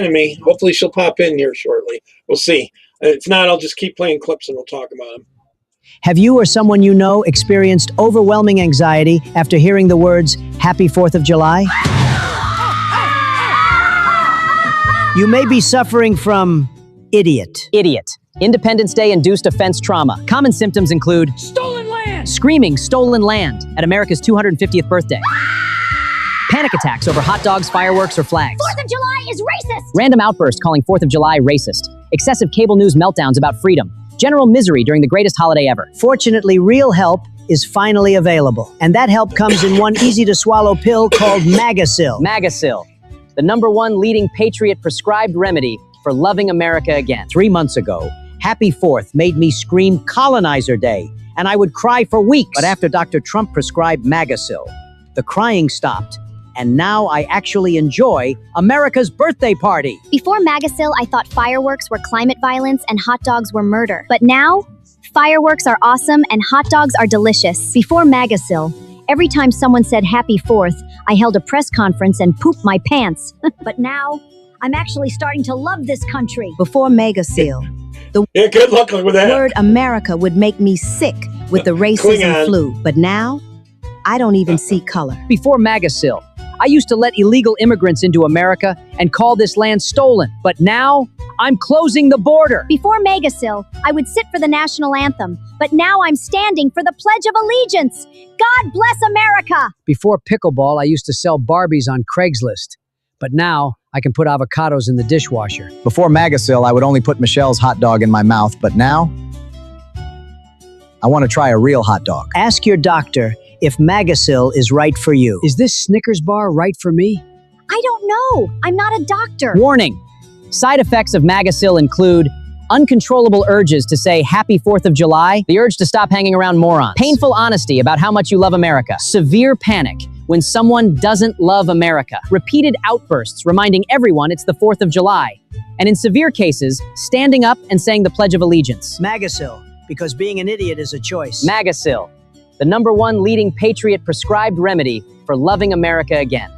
me. Hopefully she'll pop in here shortly. We'll see. If not, I'll just keep playing clips and we'll talk about them. Have you or someone you know experienced overwhelming anxiety after hearing the words, Happy 4th of July? You may be suffering from idiot. Idiot. Independence Day induced offense trauma. Common symptoms include Stolen land! screaming stolen land at America's 250th birthday. Panic attacks over hot dogs, fireworks, or flags. 4th of July is racist! Random outbursts calling 4th of July racist. Excessive cable news meltdowns about freedom. General misery during the greatest holiday ever. Fortunately, real help is finally available. And that help comes in one easy-to-swallow pill called Magasil. Magasil, the #1 leading patriot prescribed remedy for loving America again. 3 months ago, Happy 4th made me scream Colonizer Day, and I would cry for weeks. But after Dr. Trump prescribed Magasil, the crying stopped, and now I actually enjoy America's birthday party. Before Magasil, I thought fireworks were climate violence and hot dogs were murder. But now, fireworks are awesome and hot dogs are delicious. Before Magasil, every time someone said Happy 4th, I held a press conference and pooped my pants. But now, I'm actually starting to love this country. Before Magasil, the good luck with that. word America would make me sick with the racism flu. But now, I don't even see color. Before Magasil, I used to let illegal immigrants into America and call this land stolen. But now, I'm closing the border. Before Magasil, I would sit for the national anthem. But now I'm standing for the Pledge of Allegiance. God bless America! Before pickleball, I used to sell Barbies on Craigslist. But now, I can put avocados in the dishwasher. Before Magasil, I would only put Michelle's hot dog in my mouth, but now, I want to try a real hot dog. Ask your doctor if Magasil is right for you. Is this Snickers bar right for me? I don't know. I'm not a doctor. Warning. Side effects of Magasil include uncontrollable urges to say Happy 4th of July, the urge to stop hanging around morons, painful honesty about how much you love America, severe panic when someone doesn't love America, repeated outbursts reminding everyone it's the 4th of July, and in severe cases, standing up and saying the Pledge of Allegiance. Magasil, because being an idiot is a choice. Magasil, the #1 leading patriot prescribed remedy for loving America again.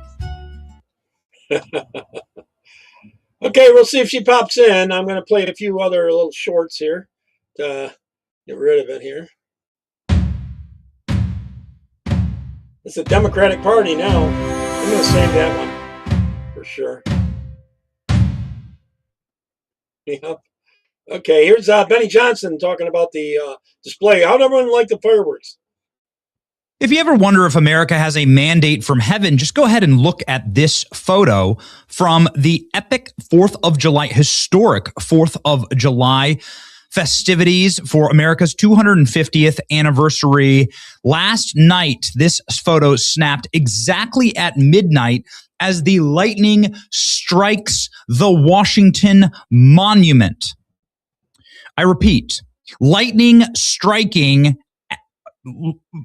Okay, we'll see if she pops in. I'm going to play a few other little shorts here to get rid of it here. It's the Democratic Party now. I'm going to save that one for sure. Yep. Okay, here's Benny Johnson talking about the display. How'd everyone like the fireworks? If you ever wonder if America has a mandate from heaven, just go ahead and look at this photo from the epic 4th of July, historic 4th of July festivities for America's 250th anniversary. Last night, this photo snapped exactly at midnight as the lightning strikes the Washington Monument. I repeat, lightning striking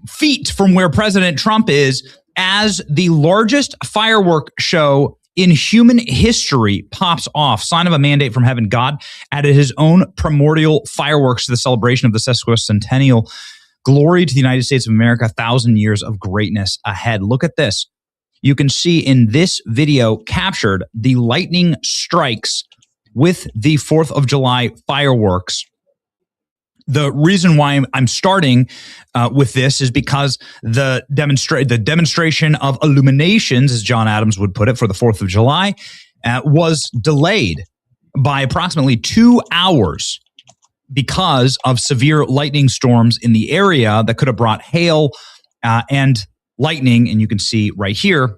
feet from where President Trump is as the largest firework show in human history pops off. Sign of a mandate from heaven. God added his own primordial fireworks to the celebration of the sesquicentennial. Glory to the United States of America, 1,000 years of greatness ahead. Look at this. You can see in this video captured the lightning strikes with the 4th of July fireworks. The reason why I'm starting with this is because the demonstration of illuminations, as John Adams would put it, for the 4th of July was delayed by approximately 2 hours because of severe lightning storms in the area that could have brought hail and lightning. And you can see right here,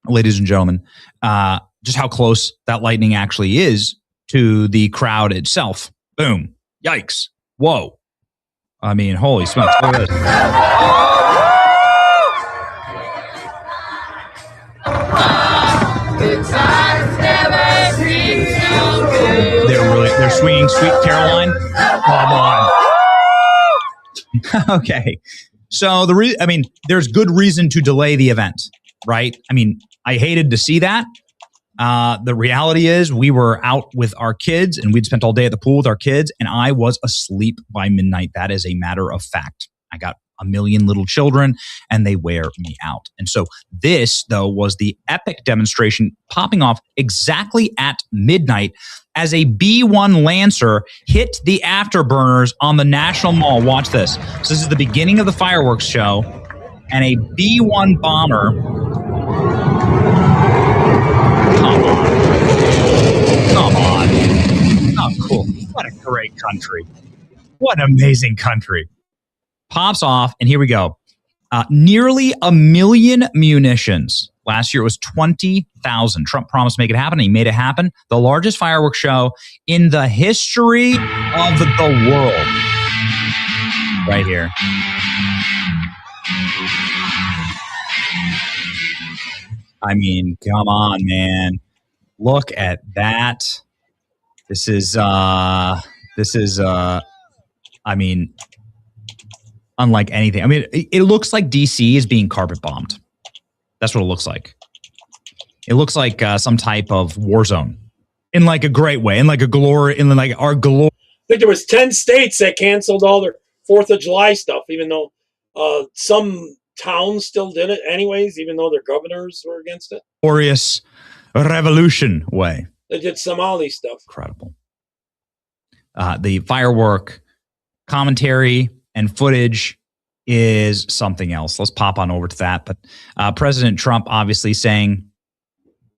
ladies and gentlemen, just how close that lightning actually is to the crowd itself. Boom. Yikes. Whoa. I mean, holy smokes. Look at this. They're swinging Sweet Caroline. Come on. Okay. So there's good reason to delay the event, right? I mean, I hated to see that. The reality is we were out with our kids and we'd spent all day at the pool with our kids and I was asleep by midnight. That is a matter of fact. I got a million little children, and they wear me out. And so this, though, was the epic demonstration popping off exactly at midnight as a B-1 Lancer hit the afterburners on the National Mall. Watch this. So this is the beginning of the fireworks show, and a B-1 bomber. Come on. Oh, cool. What a great country. What an amazing country. Pops off, and here we go. Nearly 1 million munitions. Last year it was 20,000. Trump promised to make it happen, and he made it happen. The largest fireworks show in the history of the world. Right here. I mean, come on, man. Look at that. This is I mean, unlike anything. I mean, it looks like DC is being carpet bombed. That's what it looks like. It looks like some type of war zone in like a great way, in like a glory, in like our glory. I think there was 10 states that canceled all their 4th of July stuff, even though some towns still did it anyways, even though their governors were against it. Glorious revolution way. They did Somali stuff. Incredible. The firework commentary and footage is something else. Let's pop on over to that. But President Trump obviously saying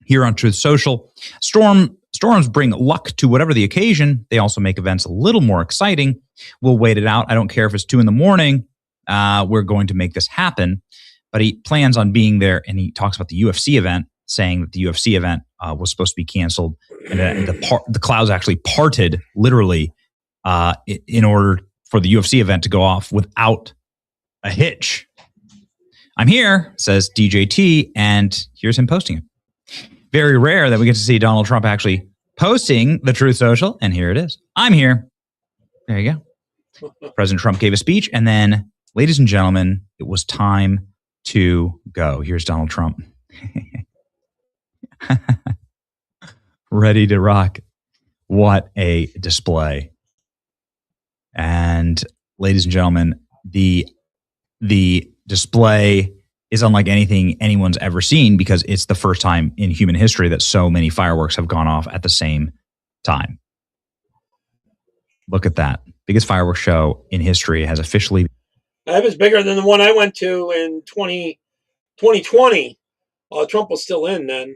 here on Truth Social, storms bring luck to whatever the occasion. They also make events a little more exciting. We'll wait it out. I don't care if it's 2 a.m. We're going to make this happen. But he plans on being there, and he talks about the UFC event, saying that the UFC event was supposed to be canceled, and the clouds actually parted literally in order for the UFC event to go off without a hitch. I'm here, says DJT, and here's him posting it. Very rare that we get to see Donald Trump actually posting the Truth Social, and here it is. I'm here. There you go. President Trump gave a speech, and then, ladies and gentlemen, it was time to go. Here's Donald Trump. Ready to rock. What a display. And ladies and gentlemen, the display is unlike anything anyone's ever seen, because it's the first time in human history that so many fireworks have gone off at the same time. Look at that. Biggest fireworks show in history has officially. That was bigger than the one I went to in 2020. Trump was still in then.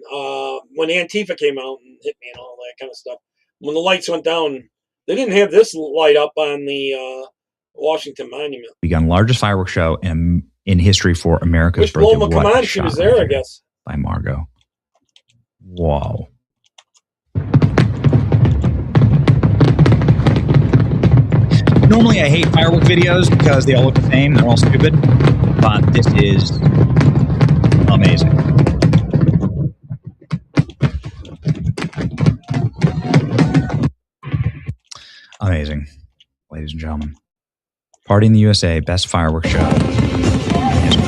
When Antifa came out and hit me and all that kind of stuff. When the lights went down, they didn't have this light up on the Washington Monument. Begun largest fireworks show in history for America's birthday. Paloma, come on, she was there, I guess. By Margot. Whoa. Normally I hate firework videos because they all look the same. They're all stupid. But this is amazing. Amazing, ladies and gentlemen. Party in the USA, best fireworks show in history.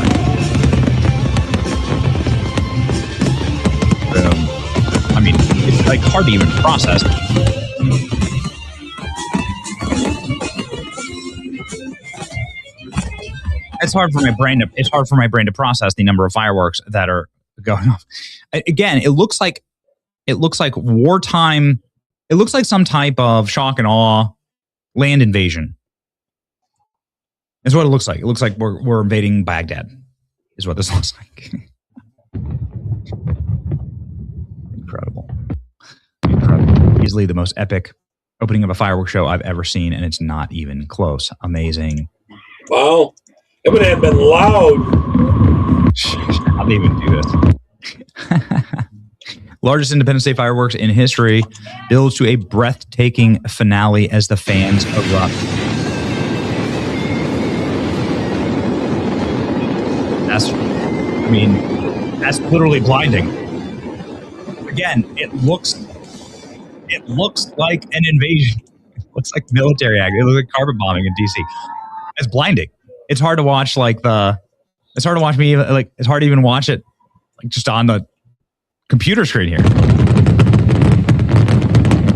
I mean, it's like hard to even process. It's hard for my brain to process the number of fireworks that are going off. Again, it looks like wartime. It looks like some type of shock and awe land invasion. Is what it looks like. It looks like we're invading Baghdad. Is what this looks like. Incredible. Easily the most epic opening of a fireworks show I've ever seen, and it's not even close. Amazing. Wow. It would have been loud. How do they even do this? Largest Independence Day fireworks in history builds to a breathtaking finale as the fans erupt. That's literally blinding. Again, it looks like an invasion. It looks like military act. It looks like carpet bombing in DC. It's blinding. It's hard to watch it's hard to even watch it like just on the computer screen here.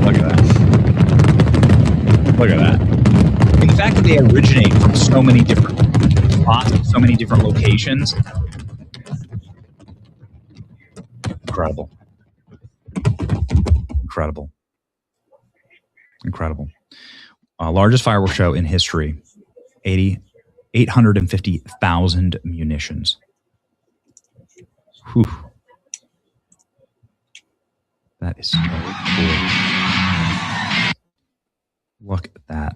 Look at that. Look at that. And the fact that they originate from so many different spots, so many different locations. Incredible. Incredible. Incredible. Largest fireworks show in history. 850,000 munitions. Whew. That is so cool. Look at that.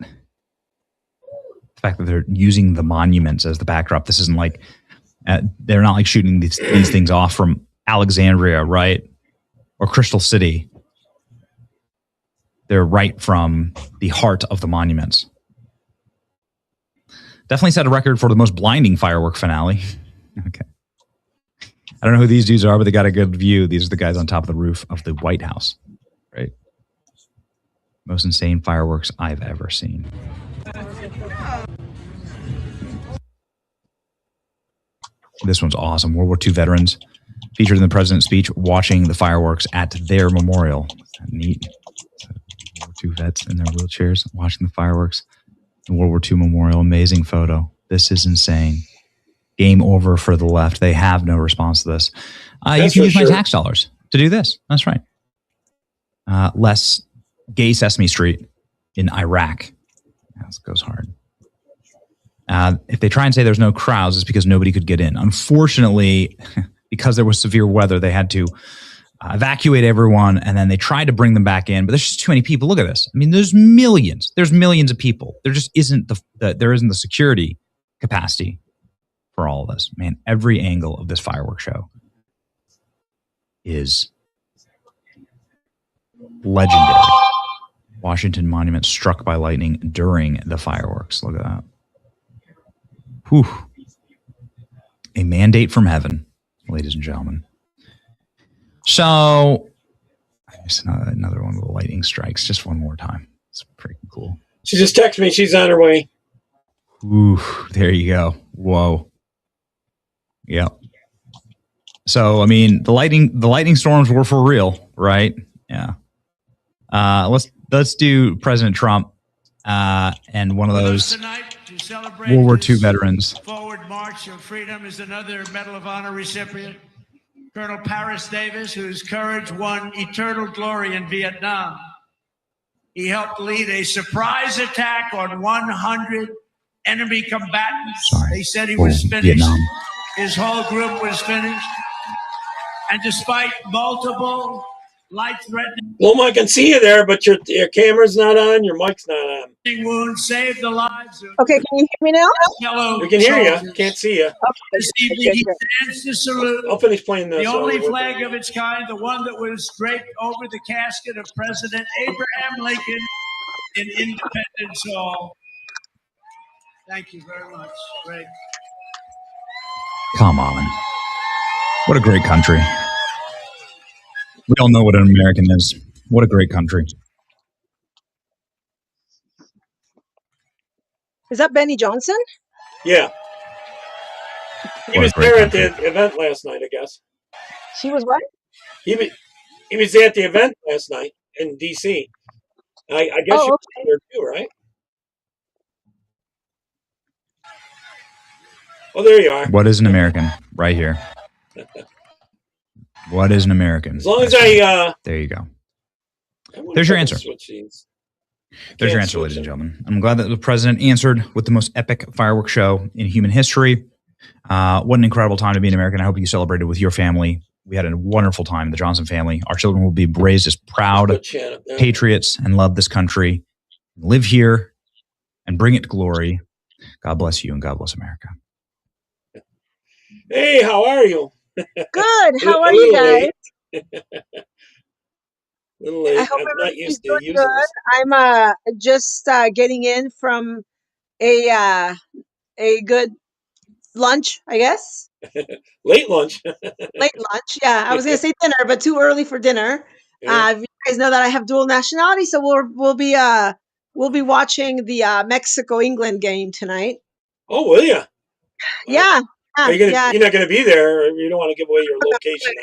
The fact that they're using the monuments as the backdrop. This isn't like, they're not like shooting these things off from Alexandria, right? Or Crystal City. They're right from the heart of the monuments. Definitely set a record for the most blinding firework finale. Okay. I don't know who these dudes are, but they got a good view. These are the guys on top of the roof of the White House, right? Most insane fireworks I've ever seen. This one's awesome. World War II veterans featured in the president's speech watching the fireworks at their memorial. Neat. World War II vets in their wheelchairs watching the fireworks. The World War II memorial. Amazing photo. This is insane. Game over for the left. They have no response to this. You can use my tax dollars to do this. That's right. Less gay Sesame Street in Iraq. This goes hard. If they try and say there's no crowds, it's because nobody could get in. Unfortunately, because there was severe weather, they had to evacuate everyone, and then they tried to bring them back in, but there's just too many people. Look at this. I mean, there's millions. There's millions of people. There just isn't there isn't the security capacity for all of this. Man, every angle of this fireworks show is legendary. Washington Monument struck by lightning during the fireworks. Look at that. Whew. A mandate from heaven, ladies and gentlemen. So, there's another one of the lightning strikes. Just one more time. It's pretty cool. She just texted me. She's on her way. Ooh, there you go. Whoa. Yep. So, I mean, the lightning storms were for real, right? Yeah. Let's do President Trump and one of those World War II veterans. Forward March of Freedom is another Medal of Honor recipient. Colonel Paris Davis, whose courage won eternal glory in Vietnam. He helped lead a surprise attack on 100 enemy combatants. They said he was finished. Vietnam. His whole group was finished. And despite multiple life-threatening Paloma, I can see you there, but your camera's not on, your mic's not on. wounds, saved the lives of Okay, can you hear me now? fellow We can hear soldiers. you. Can't see you. This evening he stands to salute I'll finish playing this. the only flag of its kind, the one that was draped over the casket of President Abraham Lincoln in Independence Hall. Thank you very much. Great. Come on. What a great country. We all know what an American is. What a great country. Is that Benny Johnson? Yeah. He was there at the event last night, I guess. She was what? He was at the event last night in D.C. I guess you were there too, right? Oh, there you are. What is an American? Right here. What is an American? As long as there you go. There's your answer. There's your answer, ladies and gentlemen. I'm glad that the president answered with the most epic fireworks show in human history. What an incredible time to be an American. I hope you celebrated with your family. We had a wonderful time, the Johnson family. Our children will be raised as proud patriots and love this country, live here, and bring it to glory. God bless you and God bless America. Hey, how are you? Good. How are you guys? Little late. I hope I'm not everybody's used to doing using good. I'm just getting in from a good lunch, I guess. Late lunch. Late lunch. Yeah, I was gonna say dinner, but too early for dinner. Yeah. You guys know that I have dual nationality, so we'll be watching the Mexico-England game tonight. Oh, will you? Yeah. You're not going to be there. You don't want to give away your location.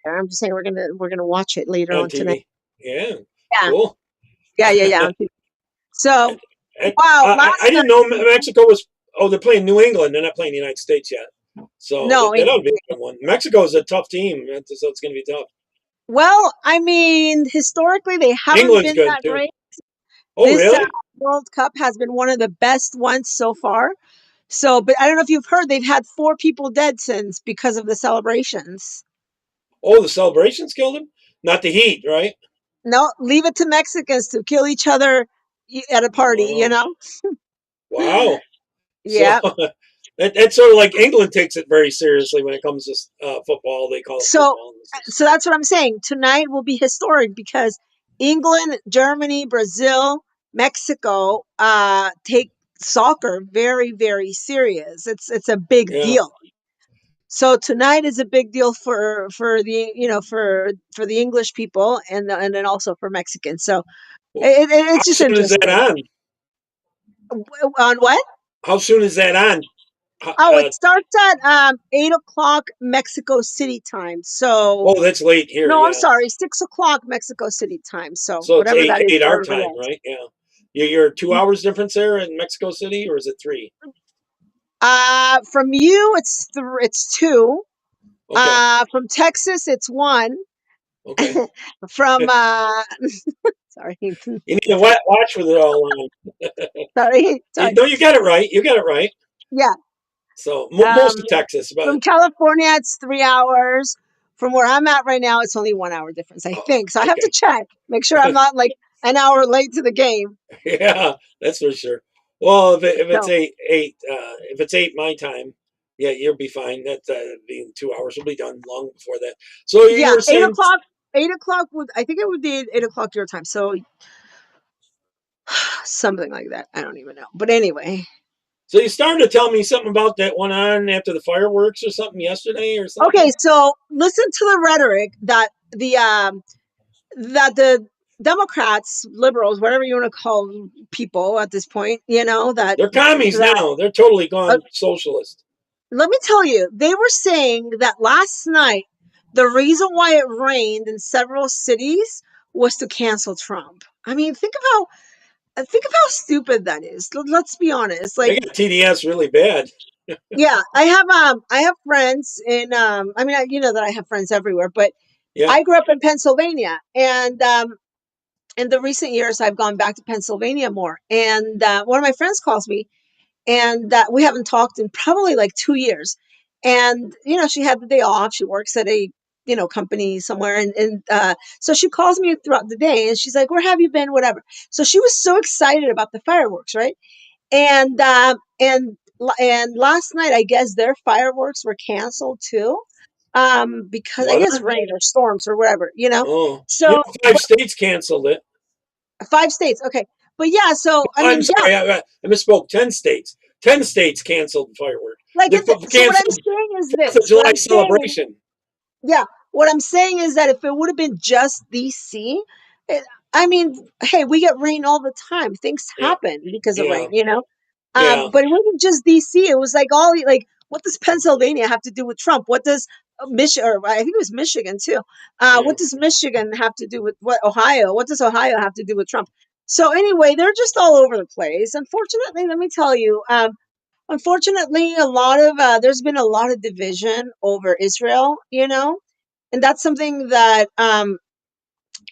I'm just saying we're gonna watch it later on TV. tonight. Yeah. Yeah. Cool. Yeah. So And, wow, I didn't know Mexico was Oh, they're playing New England. They're not playing the United States yet. So No, that ought to be a good one. Mexico is a tough team, so it's going to be tough. well, I mean, historically they haven't England's been good that too. great. Oh, This really? World Cup has been one of the best ones so far. So, but I don't know if you've heard they've had 4 people dead since because of the celebrations. Oh, the celebrations killed him? Not the heat, right? No, leave it to Mexicans to kill each other at a party, you Oh, know? wow. So Yeah. it's sort of like England takes it very seriously when it comes to football. They call it So, football. so that's what I'm saying. Tonight will be historic because England, Germany, Brazil, Mexico take soccer very, very serious. It's a big Yeah. deal. So tonight is a big deal for the for the English people and then also for Mexicans. So How it's just soon is that interesting. on? On what? How soon is that on? Oh, it starts at 8 o'clock Mexico City time. So Oh, that's late here. no, I'm Yeah. sorry, 6 o'clock Mexico City time. So So it's whatever that is eight for our everybody time, else. right? Yeah. You're 2 hours difference there in Mexico City, or is it 3? From you, it's 2. Okay. From Texas, it's 1. Okay. From sorry, You need to watch with it all on. sorry. No, you got it right. You got it right. Yeah. So Um, most of Texas, but from California, it's 3 hours. From where I'm at right now, it's only 1 hour difference, I think. So I have to okay. check, make sure I'm not like an hour late to the game. Yeah, that's for sure. Well, if it's So if it's 8 my time, yeah, you'll be fine. That being 2 hours will be done long before that. So you yeah, were eight saying, o'clock. 8 o'clock would I think it would be 8 o'clock your time. So something like that. I don't even know. But anyway. so you started to tell me something about that went on after the fireworks or something yesterday or Okay, something. so listen to the rhetoric that the Democrats, liberals, whatever you want to call people at this point, They're commies that now. They're totally uh, gone socialist. let me tell you, they were saying that last night the reason why it rained in several cities was to cancel Trump. I mean, think of how stupid that is. Let's be honest. They Like, got TDS really bad. yeah, I have friends in I mean, you know that I have friends everywhere, but Yeah, I grew up in Pennsylvania, and in the recent years I've gone back to Pennsylvania more. And one of my friends calls me, and we haven't talked in probably like 2 years. And she had the day off. She works at a company somewhere, and so she calls me throughout the day, and she's like, "Where have you been?" Whatever. So she was so excited about the fireworks, right? And and last night, I guess their fireworks were canceled too, because I guess weather. rain or storms or whatever. Oh, So 5 states canceled it. 5 states, okay, but yeah. So I I'm mean, yeah, sorry, I misspoke. 10 states. 10 states canceled the fireworks. like They so. What I'm canceled saying is Fourth of this. What July I'm saying celebration. Yeah, what I'm saying is that if it would have been just DC, it, I mean, hey, we get rain all the time. Things Yeah, happen because of yeah, rain. yeah, But it wasn't just DC. It was like like, what does Pennsylvania have to do with Trump? What does Michigan, or I think it was Michigan too. yeah. What does Michigan have to do with what Ohio? What does Ohio have to do with Trump? So anyway, they're just all over the place. Unfortunately, let me tell you. Unfortunately, there's been a lot of division over Israel. And that's something that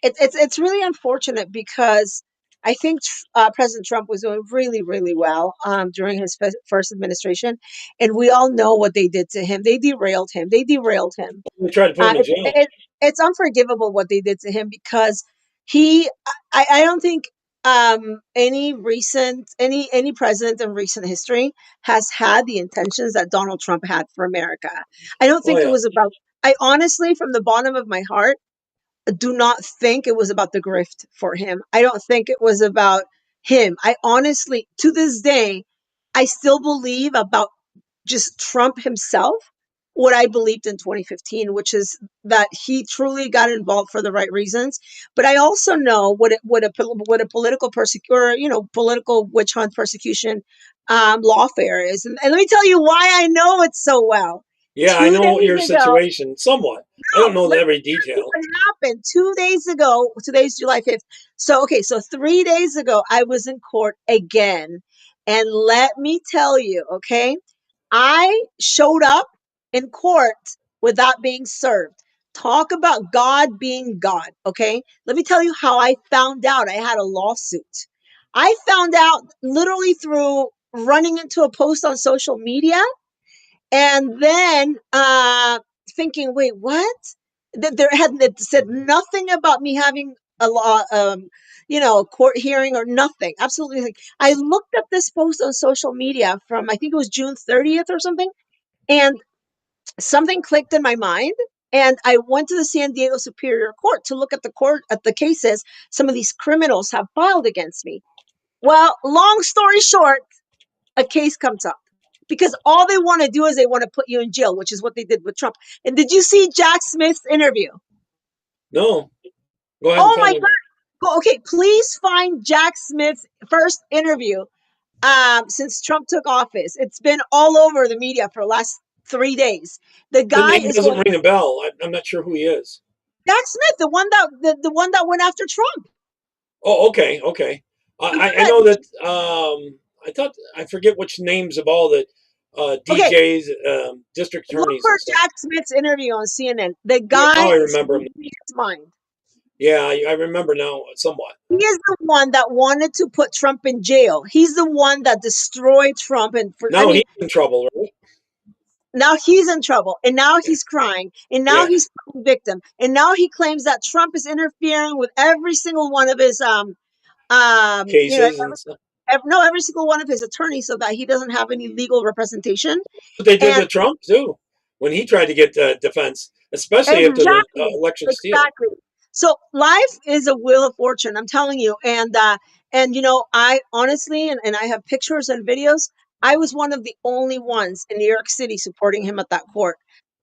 it's really unfortunate because I think President Trump was doing really, really well during his first administration, and we all know what they did to him. They derailed him. They derailed him. We tried to put him in jail. It's unforgivable what they did to him because he. I don't think any president in recent history has had the intentions that Donald Trump had for America. I don't Oh think it yeah, was about. I honestly, from the bottom of my heart, do not think it was about the grift for him. I don't think it was about him. I honestly, to this day, I still believe about just Trump himself what I believed in 2015, which is that he truly got involved for the right reasons. But I also know what a political persecutor, political witch hunt persecution lawfare is. And let me tell you why I know it so well. yeah. I Two know days your ago, situation somewhat. I don't no, know let me every tell you detail. what happened 2 days ago. Today's July 5th. So, okay, so 3 days ago, I was in court again. And let me tell you, okay, I showed up in court without being served. Talk about God being God, okay? Let me tell you how I found out I had a lawsuit. I found out literally through running into a post on social media and then thinking, wait, what? That there had it said nothing about me having a law, a court hearing or nothing. Absolutely nothing. I looked up this post on social media from I think it was June 30th or something, and something clicked in my mind. And I went to the San Diego Superior Court to look at the cases some of these criminals have filed against me. Well, long story short, a case comes up because all they want to do is they want to put you in jail, which is what they did with Trump. And did you see Jack Smith's interview? No. Go ahead and Oh tell my me. God. Okay, please find Jack Smith's first interview since Trump took office. It's been all over the media for the last 3 days. The The guy name is doesn't going, ring a bell. I'm not sure who he is. Jack Smith, the one that went after Trump. Oh, okay, okay. I Good. know that. I forget which names of all the Okay, DJs, district look attorneys for and stuff. Jack Smith's interview on CNN. The Yeah, guy now I is remember him. losing his mind. Yeah, I remember now somewhat. He is the one that wanted to put Trump in jail. He's the one that destroyed Trump. And Now he's in trouble, right? now he's in trouble. And now Yeah, he's crying. And now yeah. he's playing victim. And now he claims that Trump is interfering with every single one of his Cases and stuff. every single one of his attorneys so that he doesn't have any legal representation. What they did And to Trump too, when he tried to get defense, especially after the exactly, election steal. exactly. So life is a wheel of fortune, I'm telling you. And I honestly, and I have pictures and videos. I was one of the only ones in New York City supporting him at that court.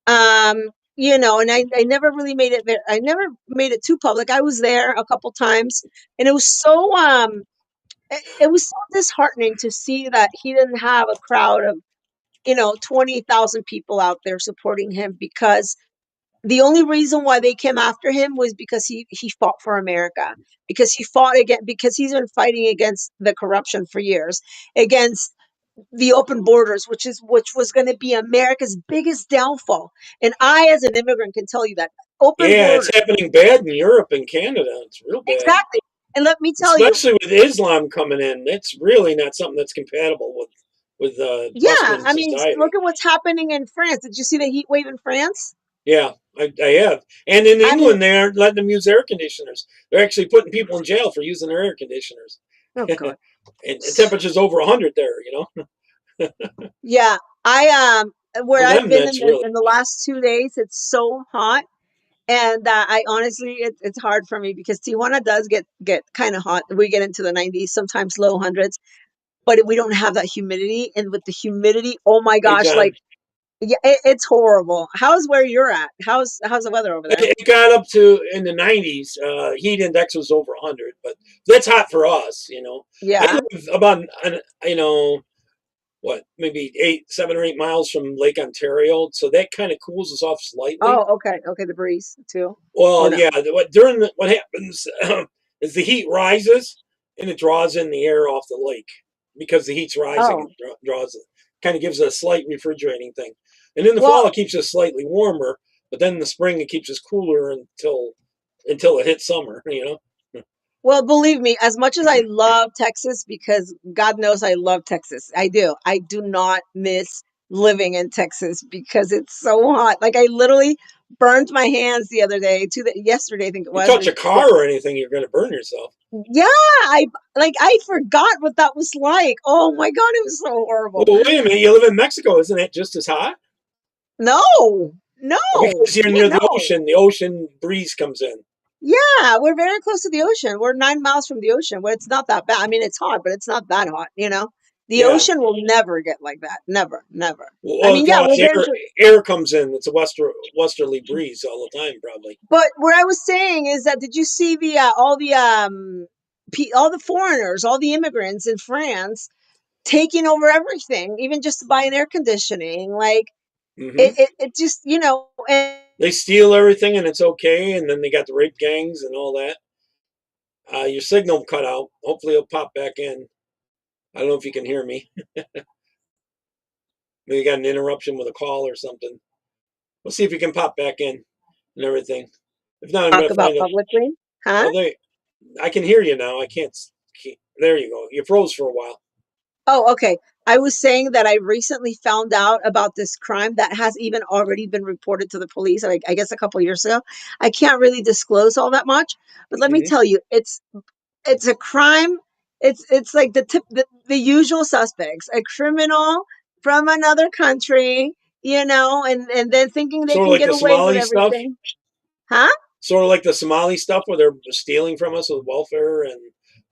And I never really made it there. I never made it too public. I was there a couple times, and it was so disheartening to see that he didn't have a crowd of 20,000 people out there supporting him, because the only reason why they came after him was because he fought for America, because he fought again, because he's been fighting against the corruption for years, against the open borders, which was going to be America's biggest downfall. And I, as an immigrant, can tell you that open Yeah, borders, it's happening bad in Europe and Canada. It's real bad, exactly. And let me tell you, especially with Islam coming in. It's really not something that's compatible with yeah, Western I mean, society. look at what's happening in France. Did you see the heat wave in France? Yeah, I have. And in I mean, England, they aren't letting them use air conditioners. They're actually putting people in jail for using their air conditioners. oh and God. temperatures over 100 there, Yeah, I where For I've them, been that's really in the last 2 days, it's so hot, and I honestly, it's hard for me because Tijuana does get kind of hot. We get into the 90s, sometimes low hundreds, but we don't have that humidity. And with the humidity, oh my big gosh, time. like yeah, it's horrible. How's where you're at? How's the weather over there? It got up to in the 90s. Heat index was over 100, but that's hot for us. I Yeah. live about, what, maybe 7 or 8 miles from Lake Ontario, so that kind of cools us off slightly. Oh, okay, okay. The breeze too, or Well, no? yeah. What happens is the heat rises and it draws in the air off the lake because the heat's rising. Oh, It draws it, kind of gives it a slight refrigerating thing. And in the well, fall, it keeps us slightly warmer, but then in the spring, it keeps us cooler until it hits summer. Well, believe me, as much as I love Texas, because God knows I love Texas, I do. I do not miss living in Texas because it's so hot. Like I literally burned my hands the other day, yesterday, I think it You was. touch a car or anything, you're going to burn yourself. Yeah, I forgot what that was like. Oh my God, it was so horrible. Well, wait a minute. You live in Mexico, isn't it just as hot? No, no, Because you're near the no. ocean. The ocean breeze comes in. Yeah, we're very close to the ocean. We're 9 miles from the ocean. Well, it's not that bad. I mean, it's hot, but it's not that hot. The Yeah. ocean will never get like that. Never, never. I Well, mean, yeah, we're very. air comes in. It's a westerly breeze all the time, probably. But what I was saying is that did you see all the foreigners, all the immigrants in France taking over everything, even just to buy an air conditioning? Like Hmm. it just and They steal everything, and it's okay. And then they got the rape gangs and all that. Your signal cut out. Hopefully, it'll pop back in. I don't know if you can hear me. Maybe you got an interruption with a call or something. We'll see if you can pop back in and everything. If not, I'm Talk going to about find out. publicly, huh? Oh, I can hear you now. I can't. There you go. You froze for a while. Oh, okay. I was saying that I recently found out about this crime that has even already been reported to the police, I guess a couple years ago. I can't really disclose all that much, but let me Mhm. tell you, it's a crime. It's like the usual suspects, a criminal from another country, and then thinking they Sort of can like get the away with Somali stuff. everything. Huh? Sort of like the Somali stuff where they're stealing from us with welfare and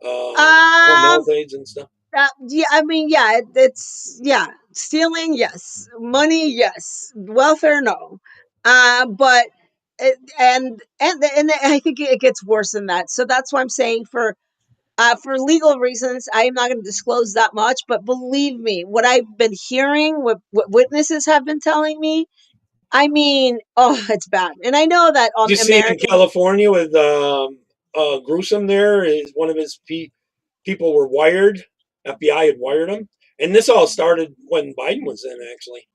home Um, health aides and stuff. yeah, I mean, yeah, it's yeah, stealing, yes, money, yes, welfare, no, but and I think it gets worse than that. So that's why I'm saying for legal reasons, I am not going to disclose that much. But believe me, what I've been hearing, what witnesses have been telling me, I mean, oh, it's bad. And I know that Did you see in American. California with Gruesome? There is one of his people were wired. FBI had wired him, and this all started when Biden was in. Actually,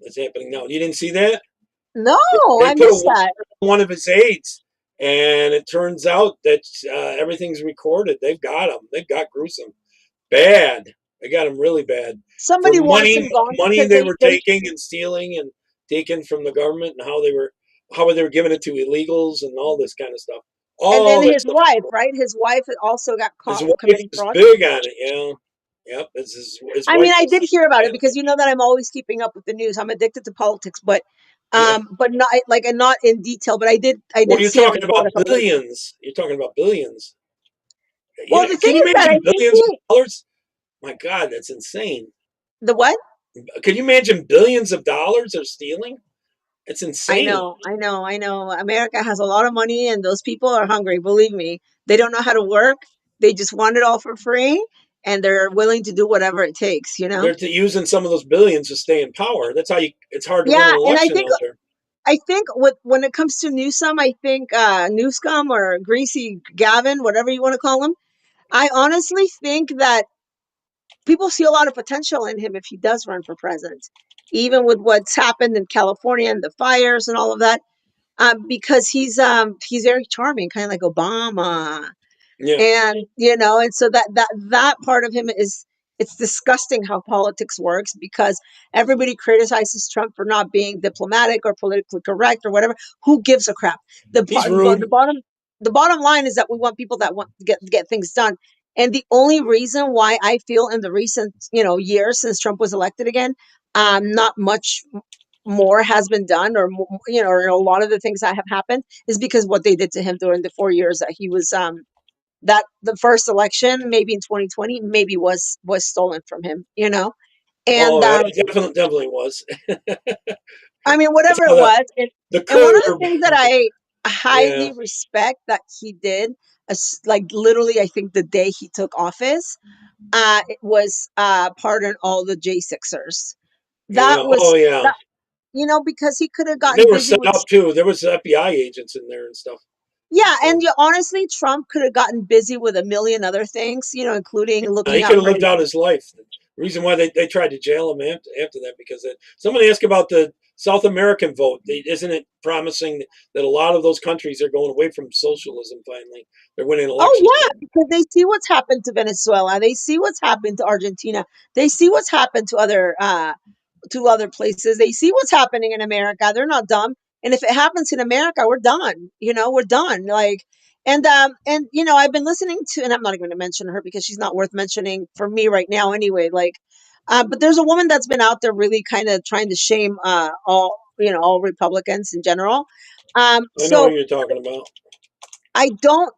it's happening now. You didn't see that? No, They I put a missed that. wire on one of his aides, and it turns out that everything's recorded. They've got him. They've got Gruesome bad. They got him really bad for Somebody wants him gone money because they were they taking and stealing and taking from the government, and how they were giving it to illegals and all this kind of stuff. and then All this his stuff. wife, right? His wife also got His caught wife committing is fraud. big on it. Yeah, yep. It's his I mean, wife I did is. hear about it because you know that I'm always keeping up with the news. I'm addicted to politics, Yeah. but not like and not in detail. But I Well, did you're see a talking report a about couple of. billions. You're talking about billions. Well, the thing Can you is that I imagine think billions of dollars? My God, that's insane. the what? Can you imagine billions of dollars of stealing? It's I insane. know, I know, I know. America has a lot of money, and those people are hungry. Believe me, they don't know how to work. They just want it all for free, and they're willing to do whatever it takes. They're using some of those billions to stay in power. That's how it's hard to win Yeah, an and election out there. I think when it comes to Newsom, I think Newscom or Greasy Gavin, whatever you want to call him, I honestly think that people see a lot of potential in him if he does run for president, even with what's happened in California and the fires and all of that. Because he's very charming, kind of like Obama, Yeah, and so that part of him is it's disgusting how politics works because everybody criticizes Trump for not being diplomatic or politically correct or whatever. Who gives a crap? the he's part rude. the bottom line is that we want people that want to get things done, and the only reason why I feel in the recent years since Trump was elected again, not much more has been done, or a lot of the things that have happened is because what they did to him during the 4 years that he was that the first election, maybe in 2020, maybe was stolen from him. And Oh, yeah, it definitely was. I mean, It's whatever how it was, the and one of the curb. things that I Yeah, highly respect that he did, like literally, I think the day he took office, it was pardon all the J6ers. yeah. That was Oh, yeah. that, because he could have They gotten were busy set with. up too. There was FBI agents in there and stuff. Yeah, and So honestly, Trump could have gotten busy with a million other things, including he looking could out have for lived his. out his life. The reason why they tried to jail him after that because somebody asked about the South American vote. Isn't it promising that a lot of those countries are going away from socialism finally? They're winning Oh elections. yeah, because they see what's happened to Venezuela, they see what's happened to Argentina, they see what's happened to other places. They see what's happening in America. They're not dumb. And if it happens in America, we're done. We're done. Like, and I've been listening to, and I'm not even going to mention her because she's not worth mentioning for me right now anyway. Like, but there's a woman that's been out there really kind of trying to shame all Republicans in general. I know who So you're talking about. I don't.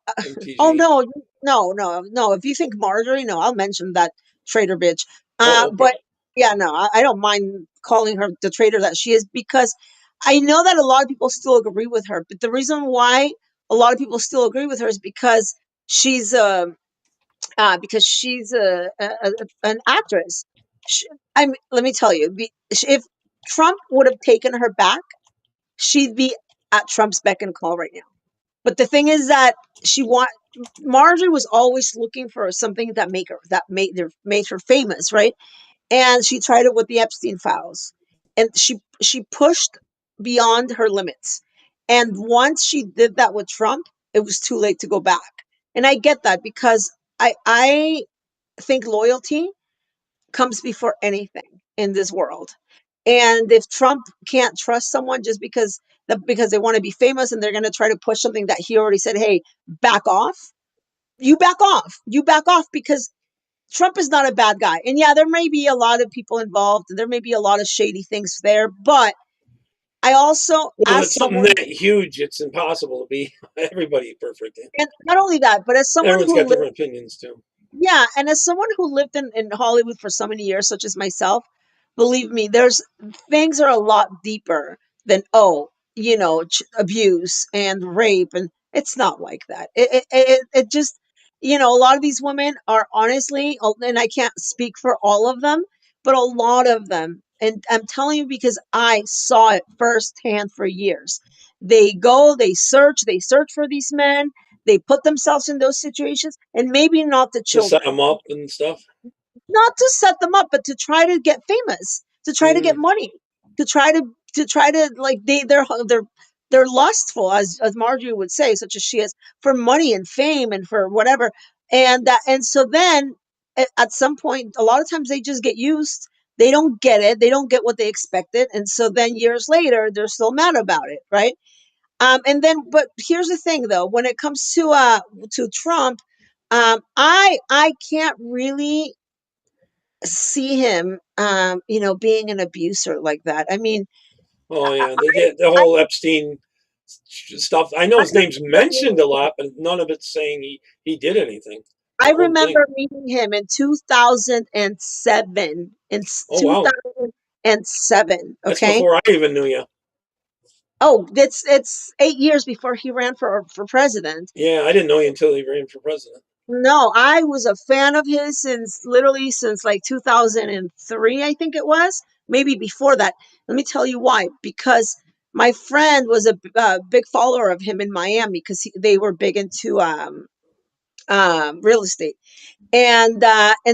Oh MTG. no, no, no, no. If you think Marjorie, no, I'll mention that traitor bitch. Oh, okay. But yeah, no, I don't mind calling her the traitor that she is because I know that a lot of people still agree with her. But the reason why a lot of people still agree with her is she's because she's an actress. She, let me tell you, if Trump would have taken her back, she'd be at Trump's beck and call right now. But the thing is that she want Marjorie was always looking for something that made her famous, right? And she tried it with the Epstein files, and she pushed beyond her limits. And once she did that with Trump, it was too late to go back. And I get that because I think loyalty comes before anything in this world. And if Trump can't trust someone just because they want to be famous and they're going to try to push something that he already said, hey, back off, you back off. You back off because Trump is not a bad guy. And yeah, there may be a lot of people involved and there may be a lot of shady things there, but I also, Well, as it's something someone, that huge. It's impossible to be everybody perfect. and not only that, but as someone Everyone's who got lives, different opinions too. yeah, and as someone who lived in Hollywood for so many years, such as myself, believe me, there's things are a lot deeper than, oh, abuse and rape. And it's not like that. It just, a lot of these women are honestly, and I can't speak for all of them, but a lot of them, and I'm telling you because I saw it firsthand for years. They search for these men, they put themselves in those situations, and maybe not the To set children, them up and stuff. not to set them up, but to try to get famous, to try to get Mm. money, to try to like they're lustful, as Marjorie would say, such as she is, for money and fame and for whatever. And so then at some point, a lot of times they just get used. They don't get it. They don't get what they expected, and so then years later, they're still mad about it, right? And then, but here's the thing, though, when it comes to Trump, I can't really see him, being an abuser like that. I mean, Oh I, yeah, they did the I, whole Epstein stuff. I know I his name's mentioned a lot, but none of it's saying he did anything. The I whole remember thing. meeting him in 2007. Oh wow, 2007. that's Okay. before I even knew you. Oh, it's 8 years before he ran for president. Yeah, I didn't know you until he ran for president. No, I was a fan of his since like 2003, I think it was, maybe before that. Let me tell you why. Because my friend was a big follower of him in Miami because they were big into real estate. And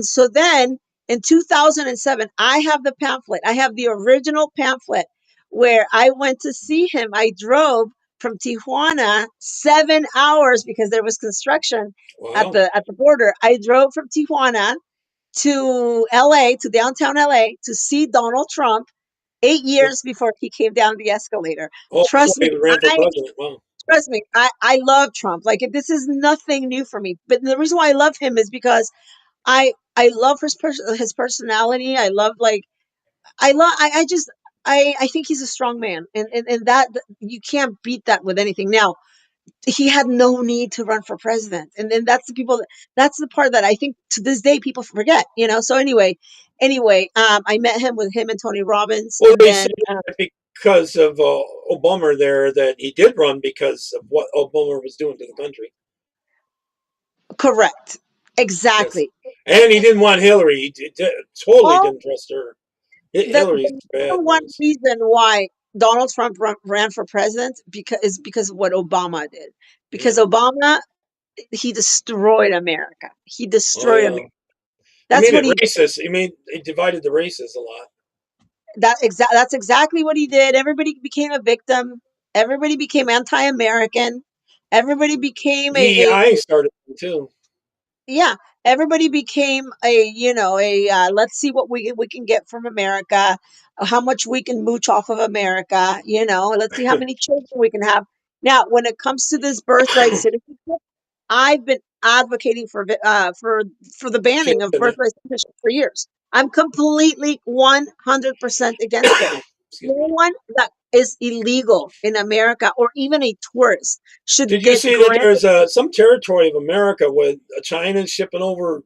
so then in 2007, I have the pamphlet. I have the original pamphlet where I went to see him. I drove from Tijuana 7 hours because there was construction at Wow. the border. I drove from Tijuana to LA, to downtown LA, to see Donald Trump 8 years before he came down the escalator. Oh, before Trust he me, ran for president. Wow. I love Trump. Like, this is nothing new for me. But the reason why I love him is because I love his personality. I love, like, I just I think he's a strong man, and that you can't beat that with anything. Now, he had no need to run for president, and then that's the part that I think to this day people forget. So I met him with him and Tony Robbins, Well, and they then say that because of Obama there that he did run because of what Obama was doing to the country. correct, Yes, exactly. and he didn't want Hillary. Totally All didn't trust her. the Hillary's bad number one news. reason why Donald Trump ran for president because of what Obama did. Because Yeah. Obama, he destroyed America. He Oh destroyed yeah. America. He That's made what it he racist. He divided the races a lot. that's exactly what he did. Everybody became a victim. Everybody became anti-American. Everybody became DEI started too. yeah, everybody became let's see what we can get from America, how much we can mooch off of America, let's see how many children we can have. Now, when it comes to this birthright citizenship, I've been advocating for the banning of Shifted it. birthright citizenship for years. I'm completely 100% against it. Excuse No me. one that is illegal in America or even a tourist should Did you get see that granted. there's some territory of America where China's shipping over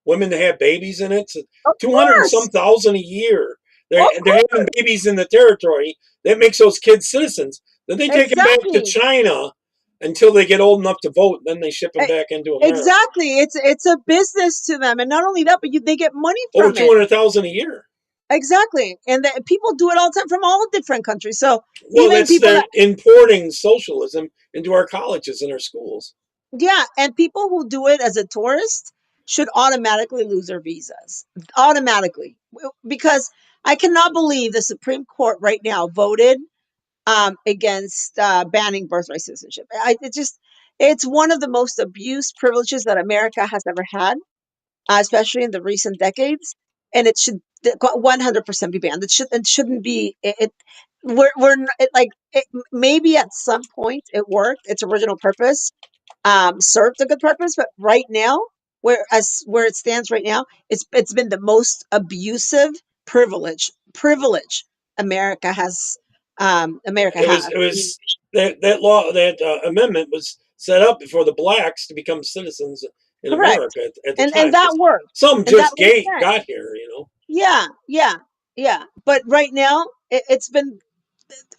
women to have babies in it? So Of 200 and some course, thousand a year. of They're having course, babies in the territory. That makes those kids citizens. Then they take them back to exactly. China until they get old enough to vote. Then they ship them E- back into America. Exactly. It's a business to them, and not only that, but they get money Over from it. 200,000 a year. Exactly, and people do it all the time from all different countries. So Well, even that's people they're that importing socialism into our colleges and our schools. Yeah, and people who do it as a tourist should automatically lose their visas. Automatically. Because I cannot believe the Supreme Court right now voted against banning birthright citizenship. It's one of the most abused privileges that America has ever had, especially in the recent decades, and it should 100% be banned. It shouldn't be. We're like maybe at some point it worked its original purpose, served a good purpose, but right now, where it stands right now, it's been the most abusive privilege America It has. was that law, that amendment was set up for the blacks to become citizens in Correct, America at the and time, that because worked, some and that just made sense. got here. Yeah, yeah, yeah. But right now, it's been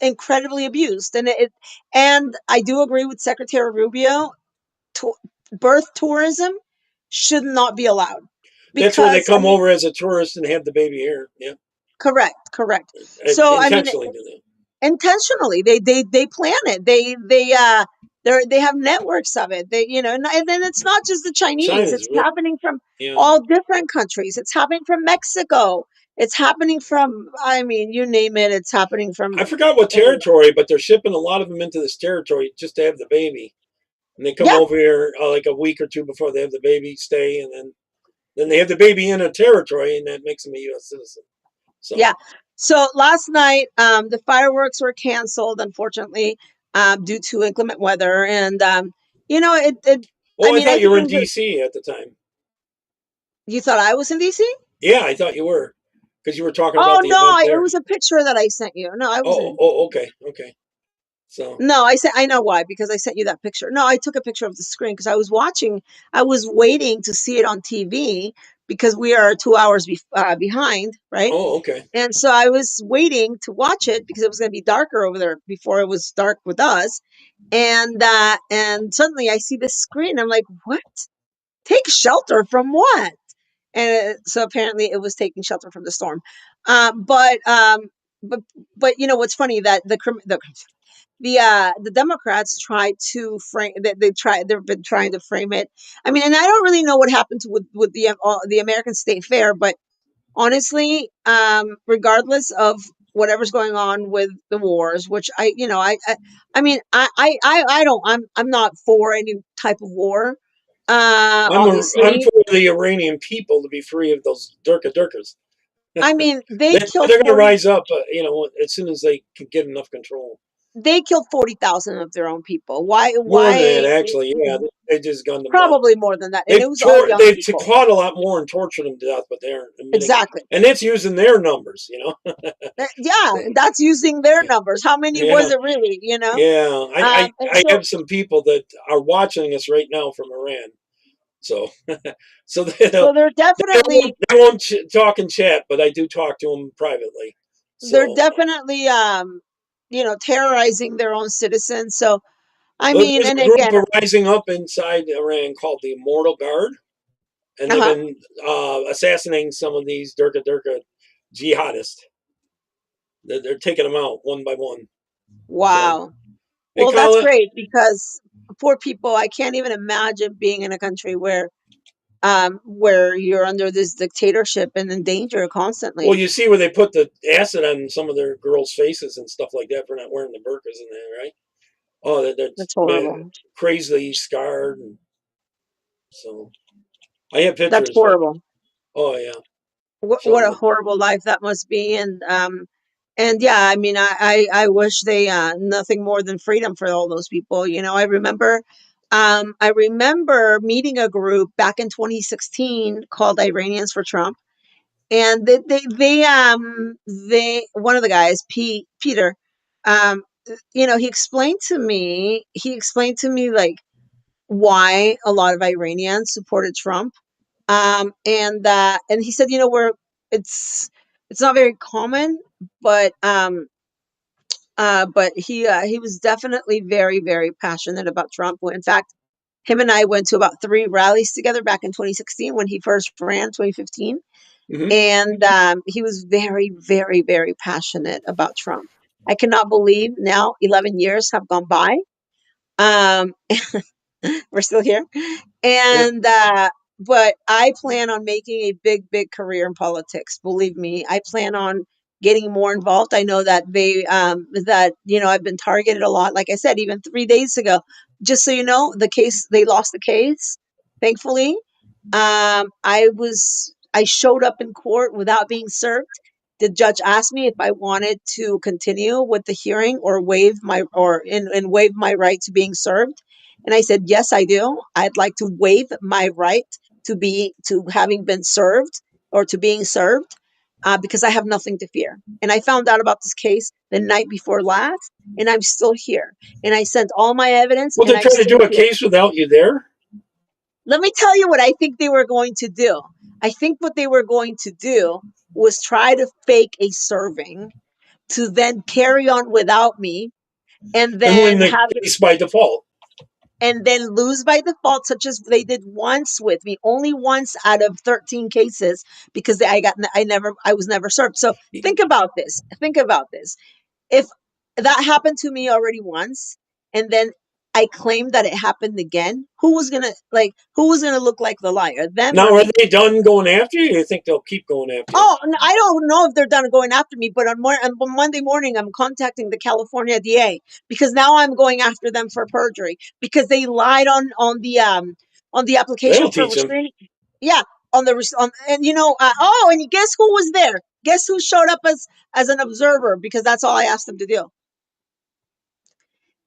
incredibly abused, and I do agree with Secretary Rubio. To, birth tourism should not be allowed That's where they because I come mean, over as a tourist and have the baby here. Yeah, correct. So I mean, intentionally do that. intentionally they plan it. They have networks of it. And then it's not just the Chinese. China's It's real. happening from Yeah, all different countries. It's happening from Mexico. It's happening from, I mean, you name it. It's happening from I forgot what anywhere. territory, but they're shipping a lot of them into this territory just to have the baby, and they come Yeah, over here like a week or two before they have the baby, stay, and then they have the baby in a territory, and that makes them a U.S. citizen. yeah. So, So last night, the fireworks were canceled, unfortunately, due to inclement weather, and I oh, I mean, I thought you think were it in was. D.C. at the time. You thought I was in DC? Yeah, I thought you were, because you were talking Oh about the no, event it there. was a picture that I sent you. No, I wasn't Oh, in DC. oh, okay, okay. So, No, I know why, because I sent you that picture. No, I took a picture of the screen because I was waiting to see it on TV because we are 2 hours behind, right? oh, okay. And so I was waiting to watch it because it was going to be darker over there before it was dark with us. And suddenly I see this screen. I'm like, what? Take shelter from what? And so apparently it was taking shelter from the storm. Um, but um, but you know what's funny that the Democrats try to frame that they've been trying to frame it. I mean, and I don't really know what happened with the American State Fair, but honestly, regardless of whatever's going on with the wars, which I mean, I don't, I'm not for any type of war. I'm Obviously, for the Iranian people to be free of those Durkas. I mean, They're going to rise up, as soon as they can get enough control. they killed 40,000 of their own people. Why? More than that, Why? actually. Yeah, they just gunned them down. Probably more than that, and it was all young They've people. caught a lot more and tortured them to death, but they're admitting, Exactly. and that's using their numbers. Yeah, that's using their numbers. How many was Yeah, it really? yeah. And I so have some people that are watching us right now from Iran, so so so they're definitely they won't talk and chat, but I do talk to them privately. they're So definitely terrorizing their own citizens. So I well, mean, there's and a group again, rising up inside Iran called the Immortal Guard, and they've uh-huh. been assassinating some of these Durka jihadists. They're taking them out one by one. So, Wow. hey, Well, that's Colin. great because poor people, I can't even imagine being in a country where you're under this dictatorship and in danger Well, constantly. you see where they put the acid on some of their girls' faces and stuff like that for not wearing the burqas in there, right? Oh, That's horrible. crazily scarred, and so I have That's pictures, but horrible. oh yeah, What a so horrible life that must be. And yeah, I mean, I wish they nothing more than freedom for all those people. I remember meeting a group back in 2016 called Iranians for Trump, and they one of the guys, Peter, um, he explained to me like why a lot of Iranians supported Trump, and he said, it's it's not very common, but he was definitely very, very passionate about Trump. In fact, him and I went to about 3 rallies together back in 2016 when he first ran, 2015, hmm and he was very, very, very passionate about Trump. I cannot believe now 11 years have gone by. Um, We're still here. And but I plan on making a big career in politics. Believe me, I plan on getting more involved. I know that I've been targeted a lot. Like I said, even 3 days ago. Just so you know, they lost the case, thankfully. I showed up in court without being served. The judge asked me if I wanted to continue with the hearing or waive my right to being served. And I said, yes, I do. I'd like to waive my right to having been served or to being served, because I have nothing to fear. And I found out about this case the night before last, and I'm still here. And I sent all my evidence, Well, and they're I'm trying to do still a here. case without you there. Let me tell you what I think they were going to do. I think what they were going to do was try to fake a serving to then carry on without me and And win then the case by default. and then lose by default, such as they did once with me, only once out of 13 cases, because I was never served. So think about this. Think about this. If that happened to me already once, and then I claimed that it happened again, who was gonna look like the liar, them or Now, are me? they done going after you? Or you think they'll keep going after you? Oh, I don't know if they're done going after me, but on Monday morning, I'm contacting the California DA because now I'm going after them for perjury because they lied on the application That'll for teach them. restraining. Yeah, and and guess who was there? Guess who showed up as an observer, because that's all I asked them to do.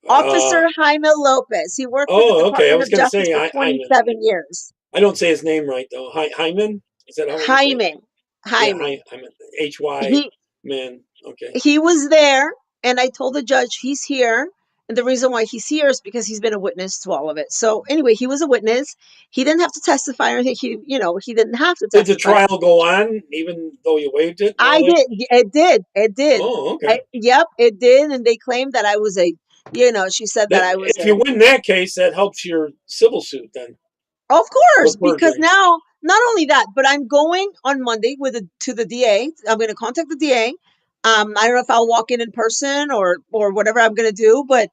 Officer Jaime Lopez. He worked for the Okay. I Department was of going to Justice say for Hyman. 27 years. I don't say his name right though. Hyman. Is that how you say it? Jaime. Yeah, Jaime. Hyman. HY. He Man. Okay. he was there, and I told the judge he's here, and the reason why he's here is because he's been a witness to all of it. So anyway, he was a witness. He didn't have to testify or anything. He didn't have to Did the testify. trial go on even though you waived it? And I all that? did. It did. Oh, okay. Yep, it did. And they claimed that I was she said that I was If you win that case, that helps your civil suit then of for course, because perjury. now not only that, but I'm going on Monday to the DA. I'm going to contact the DA. I don't know if I'll walk in person or whatever I'm going to do, but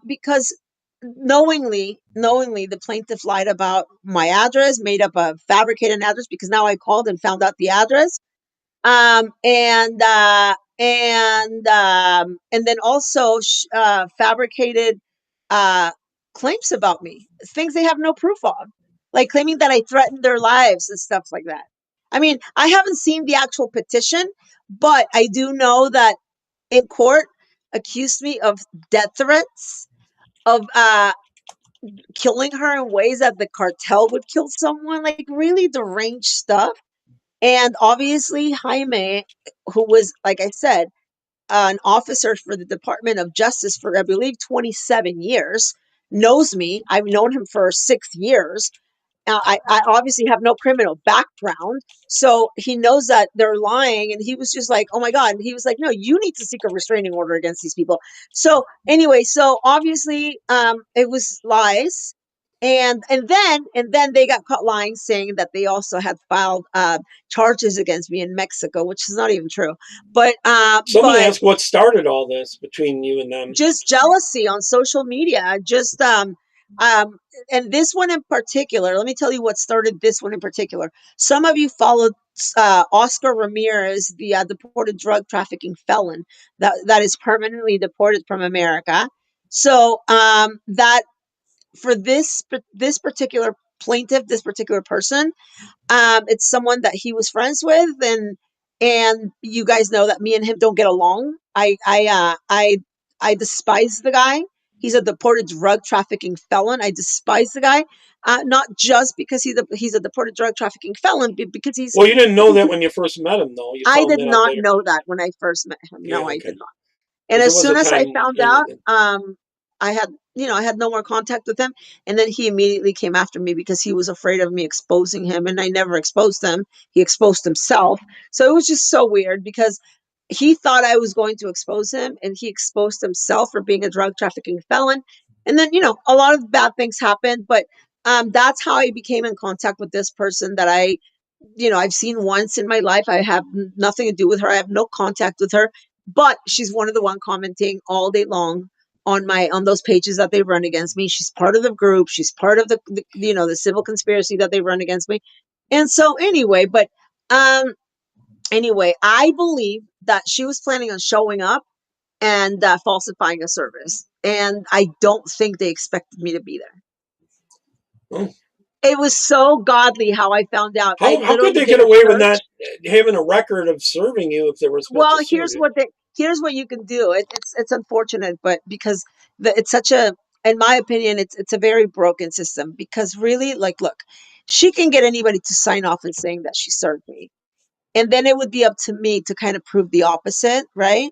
because knowingly the plaintiff lied about my address, made up a fabricated address, because now I called and found out the address. And then also fabricated uh, claims about me, things they have no proof of, like claiming that I threatened their lives and stuff like that. I mean, I haven't seen the actual petition, but I do know that in court accused me of death threats, of killing her in ways that the cartel would kill someone, like really deranged stuff. And obviously, Jaime, who was, like I said, an officer for the Department of Justice for, I believe, 27 years, knows me. I've known him for 6 years. I obviously have no criminal background. So he knows that they're lying. And he was just like, oh my God. And he was like, no, you need to seek a restraining order against these people. So anyway, so obviously it was lies. And then they got caught lying, saying that they also had filed charges against me in Mexico, which is not even true. But Somebody asked what started all this between you and them. just jealousy on social media. And this one in particular, let me tell you what started this one in particular. Some of you followed Oscar Ramirez, the deported drug trafficking felon that is permanently deported from America. So that for this particular plaintiff, this particular person, it's someone that he was friends with, and you guys know that me and him don't get along. I despise the guy. He's a deported drug trafficking felon. I despise the guy, not just because he's a deported drug trafficking felon, because Well, you didn't know that when you first met him, though. You I found did that out not later. know that when I first met him. Yeah, No, I okay. did not. And Because as there was soon a as I time found when you out, did. I had no more contact with him. And then he immediately came after me because he was afraid of me exposing him. And I never exposed him. He exposed himself. So it was just so weird because he thought I was going to expose him, and he exposed himself for being a drug trafficking felon. And then, a lot of bad things happened. But that's how I became in contact with this person that I've seen once in my life. I have nothing to do with her. I have no contact with her, but she's one of the one commenting all day long on those pages that they run against me. She's part of the group. She's part of the civil conspiracy that they run against me. And so anyway, anyway, I believe that she was planning on showing up and falsifying a service. And I don't think they expected me to be there. Oh. It was so godly how I found out. How could they get away with not having a record of serving you if they were supposed to serve you? Here's what you can do. It's unfortunate, but because it's such a, in my opinion, it's a very broken system. Because really, like, look, she can get anybody to sign off and saying that she served me, and then it would be up to me to kind of prove the opposite, right?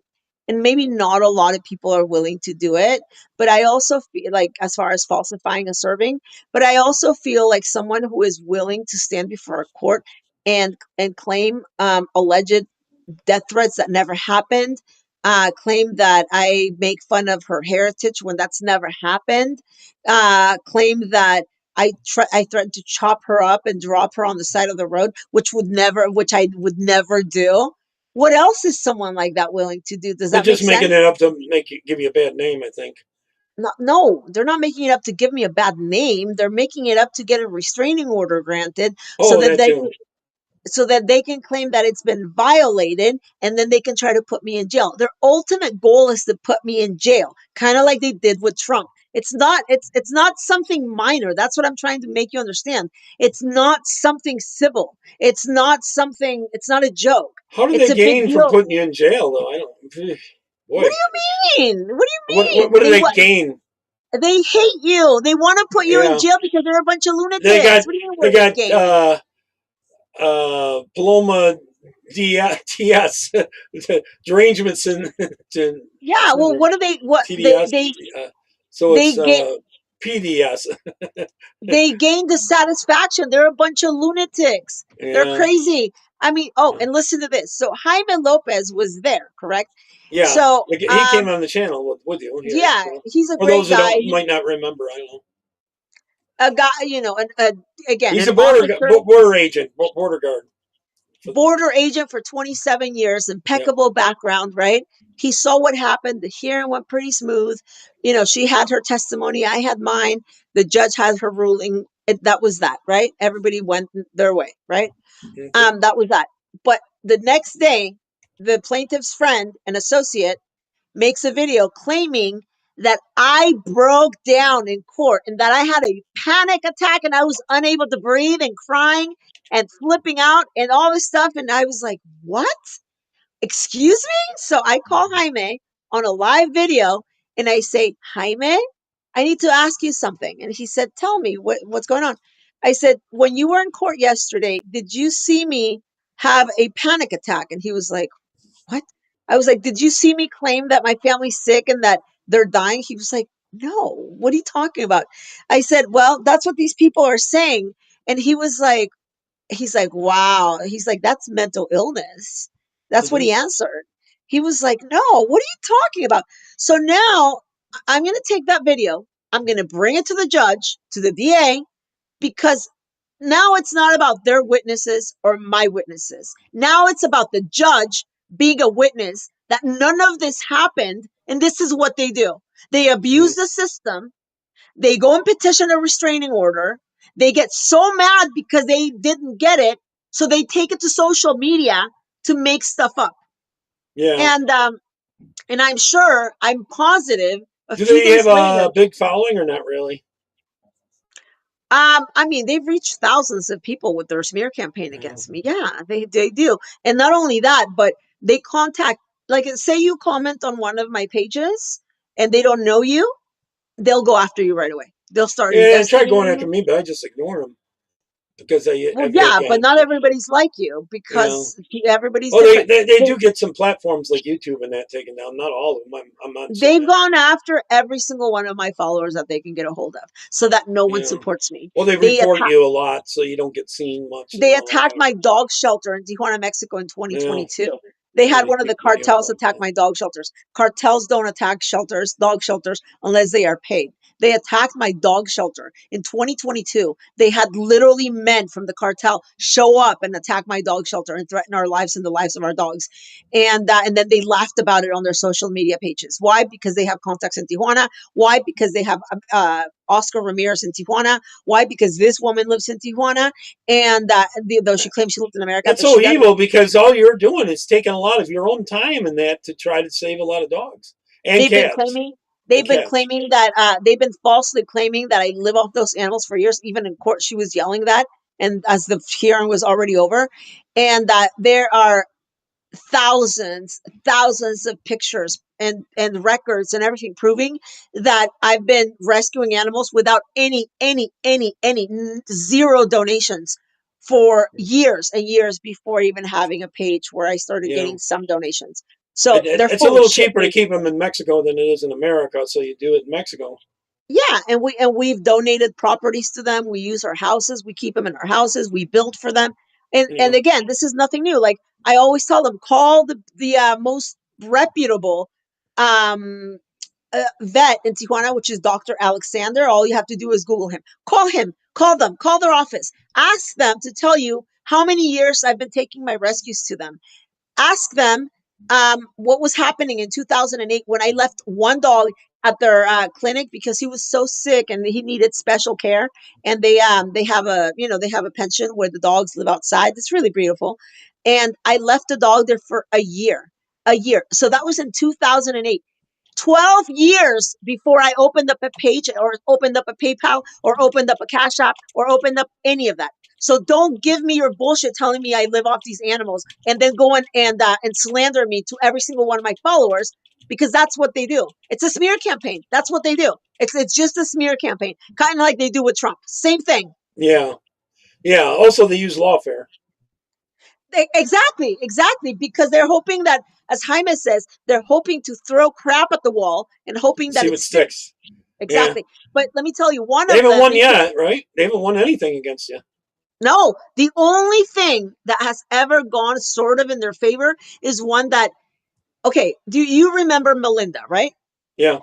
And maybe not a lot of people are willing to do it, but I also feel like, as far as falsifying a serving, but I also feel like someone who is willing to stand before a court and claim alleged death threats that never happened, claim that I make fun of her heritage when that's never happened, claim that I threatened to chop her up and drop her on the side of the road, which I would never do. What else is someone like that willing to do? Does They're that make just sense? making it up to give you a bad name, I think. No, they're not making it up to give me a bad name. They're making it up to get a restraining order granted so that they can claim that it's been violated, and then they can try to put me in jail. Their ultimate goal is to put me in jail, kind of like they did with Trump. It's not something minor. That's what I'm trying to make you understand. It's not something civil. It's not a joke. How do It's they a big gain from deal. putting you in jail, though? I don't. Boy. What do you mean? What do you mean? What do they gain? They hate you. They want to put you in Yeah. jail because they're a bunch of lunatics. They got What do you mean what they gain? Paloma TS derangements in Yeah, well, what do they TDS. So they it's PDS. they gain dissatisfaction. They're a bunch of lunatics. They're Yeah. crazy. I mean, and listen to this. So Jaime Lopez was there, correct? Yeah. So he came on the channel with you. Here, yeah, so. he's a For great those guy. that might not remember, I don't know. A guy, again, He's an a border agent, border guard. Border agent for 27 years, impeccable background, right? He saw what happened. The hearing went pretty smooth. She had her testimony. I had mine. The judge had her ruling. That was that, right? Everybody went their way, right? Okay. That was that. But the next day, the plaintiff's friend and associate makes a video claiming that I broke down in court and that I had a panic attack and I was unable to breathe and crying and flipping out and all this stuff. And I was like, what? Excuse me? So I call Jaime on a live video and I say, Jaime, I need to ask you something. And he said, tell me what's going on. I said, when you were in court yesterday, did you see me have a panic attack? And he was like, what? I was like, did you see me claim that my family's sick and that they're dying? He was like, no, what are you talking about? I said, well, that's what these people are saying. And he's like, wow. He's like, that's mental illness. That's what he answered. He was like, no, what are you talking about? So now I'm going to take that video. I'm going to bring it to the judge, to the DA, because now it's not about their witnesses or my witnesses. Now it's about the judge being a witness that none of this happened. And this is what they do. They abuse the system. They go and petition a restraining order. They get so mad because they didn't get it. So they take it to social media to make stuff up. Yeah. And I'm positive. Do they have a big following or not really? I mean, they've reached thousands of people with their smear campaign against me. Yeah, they do. And not only that, but they contact, like, say you comment on one of my pages and they don't know you, they'll go after you right away. They'll start investigating. Try going after me, but I just ignore them because but not everybody's like you because everybody's different. They do get some platforms like YouTube and that taken down. Not all of them. I'm not. They've gone after every single one of my followers that they can get a hold of, so that no one supports me. Well, they report you a lot, so you don't get seen much. They attacked my dog shelter in Tijuana, Mexico in 2022. Yeah. They had one of the cartels attack my dog shelters. Cartels don't attack dog shelters, unless they are paid. They attacked my dog shelter in 2022. They had literally men from the cartel show up and attack my dog shelter and threaten our lives and the lives of our dogs. And then they laughed about it on their social media pages. Why? Because they have contacts in Tijuana. Why? Because they have Oscar Ramirez in Tijuana. Why? Because this woman lives in Tijuana, and though she claims she lives in America, That's so evil because all you're doing is taking a lot of your own time in that to try to save a lot of dogs and cats. They've been claiming that they've been falsely claiming that I live off those animals for years. Even in court, she was yelling that, and as the hearing was already over, and that there are thousands of pictures and records and everything proving that I've been rescuing animals without any zero donations for years and years before even having a page where I started getting some donations. So they're it's a full little of shit, cheaper to keep them in Mexico than it is in America, so you do it in Mexico. Yeah, and we've donated properties to them. We use our houses. We keep them in our houses. We build for them. And again, this is nothing new. Like I always tell them, call the most reputable vet in Tijuana, which is Dr. Alexander. All you have to do is Google him. Call him. Call them. Call their office. Ask them to tell you how many years I've been taking my rescues to them. Ask them what was happening in 2008 when I left one dog at their clinic because he was so sick and he needed special care. And they have a pension where the dogs live outside. It's really beautiful. And I left the dog there for a year. So that was in 2008. 12 years before I opened up a page or opened up a PayPal or opened up a Cash App or opened up any of that. So don't give me your bullshit telling me I live off these animals and then go and slander me to every single one of my followers, because that's what they do. It's a smear campaign. That's what they do. It's just a smear campaign, kind of like they do with Trump. Same thing. Yeah. Also, they use lawfare. Exactly, because they're hoping that, as Jaime says, they're hoping to throw crap at the wall and hoping that see what sticks. Exactly. Yeah. But let me tell you, they haven't won yet, right? They haven't won anything against you. No, the only thing that has ever gone sort of in their favor is one that, okay, do you remember Melinda, right? Yeah.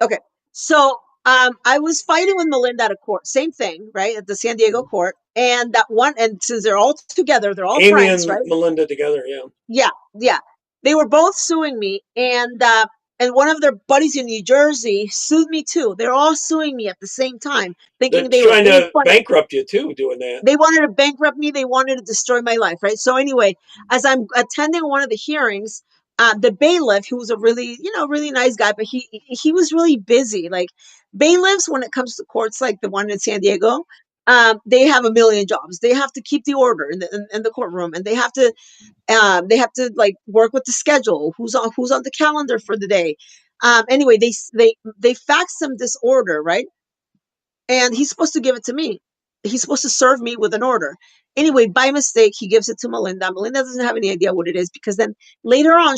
Okay. So I was fighting with Melinda at a court, same thing, right? At the San Diego court. And that one, and since they're all together, they're all Amy friends, and right? Melinda together, yeah. Yeah. They were both suing me, and one of their buddies in New Jersey sued me too. They're all suing me at the same time, thinking they're trying to funny. bankrupt you too, doing that. They wanted to bankrupt me. They wanted to destroy my life, right? So anyway, as I'm attending one of the hearings, the bailiff, who was a really nice guy, but he was really busy. Like bailiffs, when it comes to courts like the one in San Diego, they have a million jobs. They have to keep the order in the courtroom, and they have to like work with the schedule. Who's on the calendar for the day? Anyway, they faxed him this order, right? And he's supposed to give it to me. He's supposed to serve me with an order. Anyway, by mistake, he gives it to Melinda. Melinda doesn't have any idea what it is, because then later on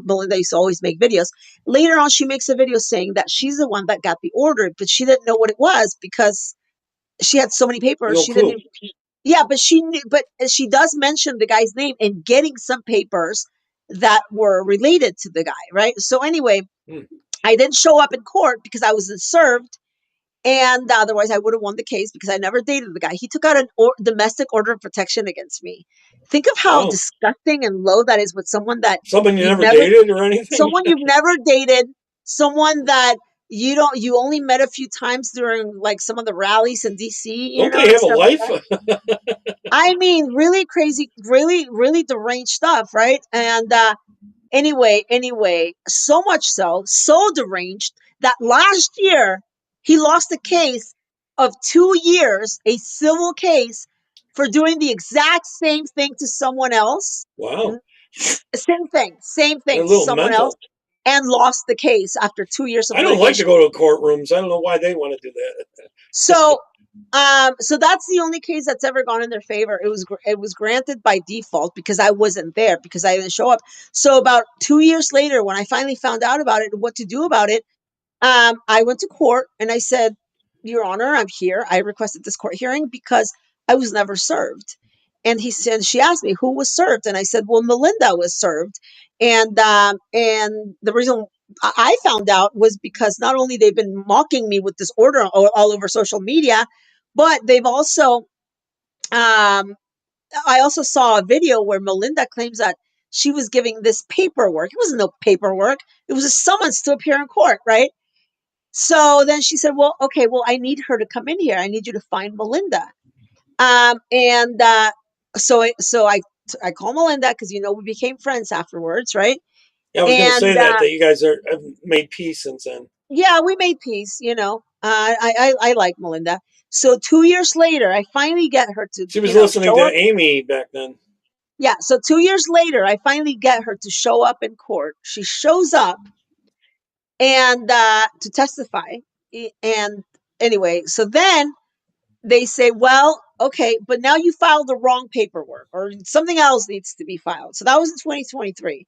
Melinda used to always make videos. Later on, she makes a video saying that she's the one that got the order, but she didn't know what it was because she had so many papers. She didn't. Yeah, but she does mention the guy's name and getting some papers that were related to the guy, right? So anyway, I didn't show up in court because I wasn't served. And otherwise, I would have won the case because I never dated the guy. He took out a domestic order of protection against me. Think of how disgusting and low that is with someone you never dated or anything. Someone you've never dated, someone that you only met a few times during like some of the rallies in DC. Don't they have a life? I mean, really crazy, really, really deranged stuff, right? And anyway, so much so deranged that last year he lost a case of 2 years, a civil case for doing the exact same thing to someone else. Wow. Same thing to someone else, and lost the case after 2 years of litigation. I don't like to go to courtrooms. I don't know why they want to do that. So that's the only case that's ever gone in their favor. It was granted by default because I wasn't there, because I didn't show up. So about 2 years later, when I finally found out about it and what to do about it, I went to court and I said, Your Honor, I'm here. I requested this court hearing because I was never served. And she asked me who was served, and I said, well, Melinda was served. And the reason I found out was because not only they've been mocking me with this order all over social media, but they've also, I also saw a video where Melinda claims that she was giving this paperwork. It wasn't no paperwork. It was a summons to appear in court, right? So then she said, well, okay, well, I need her to come in here. I need you to find Melinda. And so I call Melinda because, we became friends afterwards, right? Yeah, I was going to say And that you guys have made peace since then. yeah, we made peace, I like Melinda. So 2 years later, I finally get her to, She was listening show to up. Amy back then. Yeah, so 2 years later, I finally get her to show up in court. She shows up and to testify. And anyway, so then they say, well, okay, but now you filed the wrong paperwork or something else needs to be filed. So that was in 2023.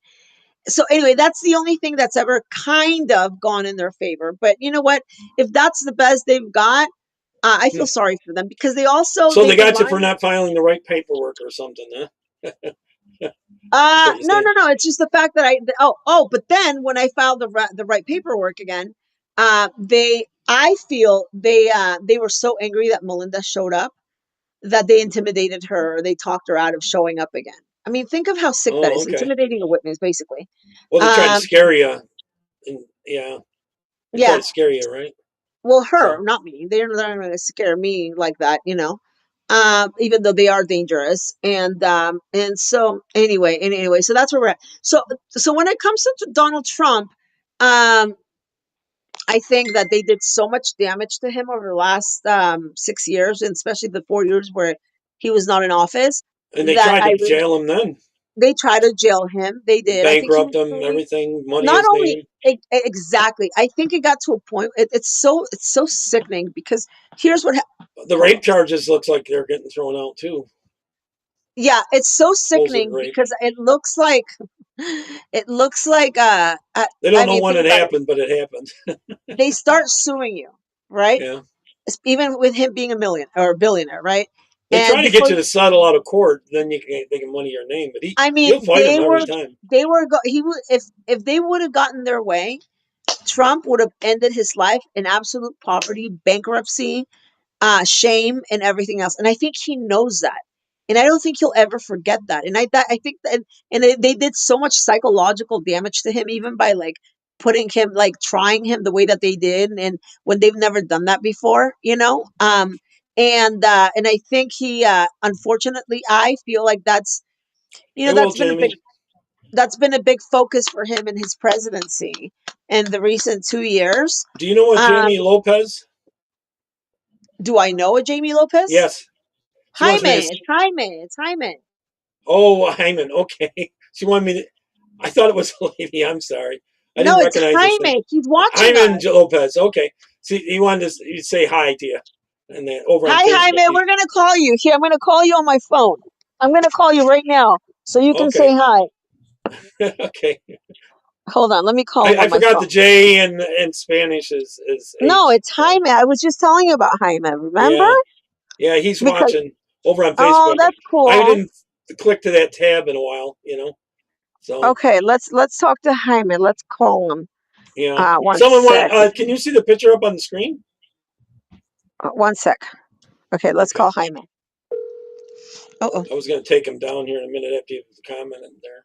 So anyway, that's the only thing that's ever kind of gone in their favor. But you know what? If that's the best they've got, I feel sorry for them because they also So they they've been got you for lying. not filing the right paperwork or something, huh? No. It's just the fact that but then when I filed the right paperwork again, I feel they were so angry that Melinda showed up that they intimidated her. Or they talked her out of showing up again. I mean, think of how sick that Oh, is. okay. Intimidating a witness, basically. Well, they tried to Um, scare you. And, yeah. They tried yeah. to scare you, right? Well, her, So not me. They're not going to scare me like that, even though they are dangerous. And so anyway, so that's where we're at. So when it comes to Donald Trump, I think that they did so much damage to him over the last 6 years, and especially the 4 years where he was not in office, and they that tried to jail him then. they tried to jail him. They did. I think he Bankrupt was him, paid. everything, muddy Not his only name. exactly, I think it got to a point. It's so sickening because here's what. The rape charges looks like they're getting thrown out too. Yeah, it's so Supposed sickening rape. because it looks like They don't know when think it about happened, but it happened. it. They start suing you, right? Yeah. Even with him being a million or a billionaire, right? They try And to get before you to settle out of court, then they can money your name. But I mean, he'll fight them every time. he would if they would have gotten their way, Trump would have ended his life in absolute poverty, bankruptcy, shame, and everything else. And I think he knows that. And I don't think he'll ever forget that. And I think that, and they did so much psychological damage to him, even by like putting him, like trying him the way that they did, and when they've never done that before, and I think he, unfortunately, I feel like that's, Hey, well, Jamie. that's been a big focus for him in his presidency in the recent 2 years. Do you know what Jamie Lopez? Do I know a Jamie Lopez? Yes. It's Jaime. Oh, Hyman. Okay. She wanted me to. I thought it was a lady. I'm sorry. I didn't It's recognize Jaime. He's watching Hyman us. Lopez. Okay. See, he wanted to say hi to you, and then over on Hi, Facebook. Jaime. We're gonna call you. Here, I'm gonna call you on my phone. I'm gonna call you right now so you can say hi. Okay. Hold on. Let me call him I on my forgot phone. the J in Spanish is No, H. it's Jaime. I was just telling you about Jaime. Remember? Yeah, he's Because watching over on Facebook. oh, that's cool. I didn't click to that tab in a while, So Okay, let's talk to Jaime. Let's call him. yeah. One Someone sec. can you see the picture up on the screen? One sec. Okay, let's call Jaime. I was going to take him down here in a minute after you commented there.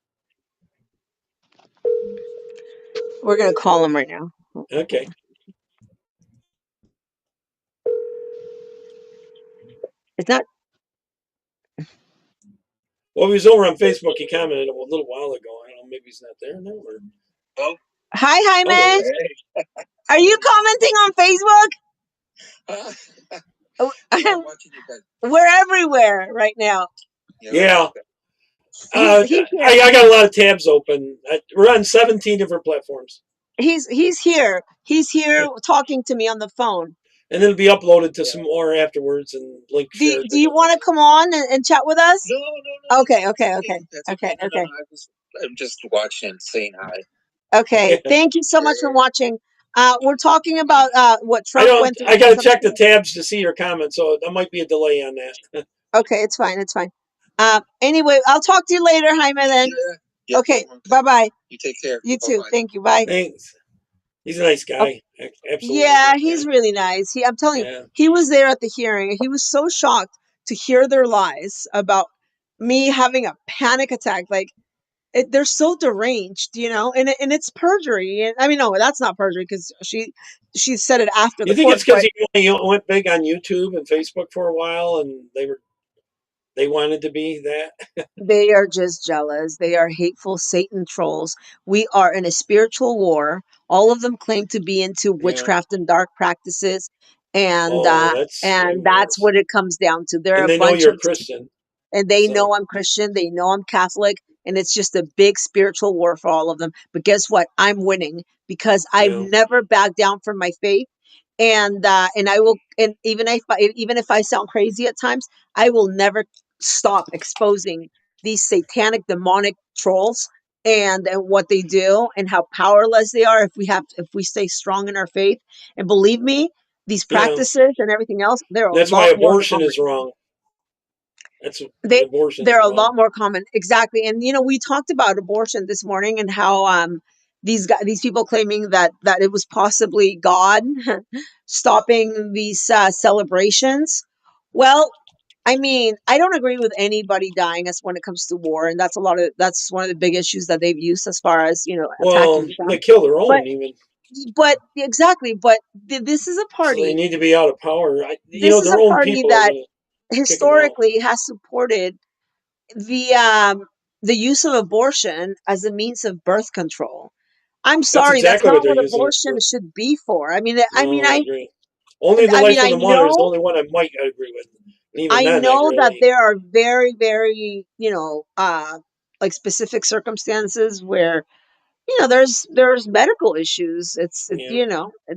We're gonna call him right now. Okay. It's not. Well, he was over on Facebook. He commented a little while ago. I don't know. Maybe he's not there now. Or... Oh. Hi, Jaime. Hey. Are you commenting on Facebook? We're everywhere right now. Yeah. He's I got a lot of tabs open. We're on 17 different platforms. He's here. He's here talking to me on the phone. And it'll be uploaded to some more afterwards and link shared. Do you want to come on and chat with us? No. Okay. I'm just watching and saying hi. Okay. Thank you so much for watching. We're talking about what Trump went through. I got to check the tabs to see your comments, so there might be a delay on that. Okay, it's fine. Anyway, I'll talk to you later, Jaime, then. Yeah, okay, bye-bye. You take care. You too. Thank you. Bye. Thanks. He's a nice Oh, guy. Absolutely yeah, nice he's guy. really nice. I'm telling you, Yeah. he was there at the hearing. He was so shocked to hear their lies about me having a panic attack. Like, they're so deranged, and it's perjury. And I mean, no, that's not perjury because she said it after You the think court. it's because But he went big on YouTube and Facebook for a while, and they wanted to be that? they are just jealous. They are hateful Satan trolls. We are in a spiritual war. All of them claim to be into Yeah. witchcraft and dark practices, and Oh, that's and even that's worse. what it comes down to. They're And a they know bunch you're of, Christian, and they know so I'm Christian. They know I'm Catholic, and it's just a big spiritual war for all of them. But guess what? I'm winning because I've yeah, never backed down from my faith, and I will. And even if I sound crazy at times, I will never stop exposing these satanic, demonic trolls and what they do and how powerless they are if we stay strong in our faith. And believe me, these yeah. practices and everything else, they're a That's why lot more abortion common. is wrong. That's they abortion is they're a wrong. lot more common, exactly. And we talked about abortion this morning and how these people claiming that it was possibly God stopping these celebrations. Well, I mean, I don't agree with anybody dying as when it comes to war, and that's one of the big issues that they've used as far as Well, attacking they them. kill their but own even, but exactly, but this is a so they party. need to be out of power. This is Their a own party people are that going to kick them out. historically has supported the um the use of abortion as a means of birth control. I'm That's sorry, that's exactly what not they're what using it abortion for. should be for. No, I agree. Only the life of I the mother is the know only one I might agree with. And even I then, I know that really, there are very, very, like specific circumstances where, there's medical issues. yeah.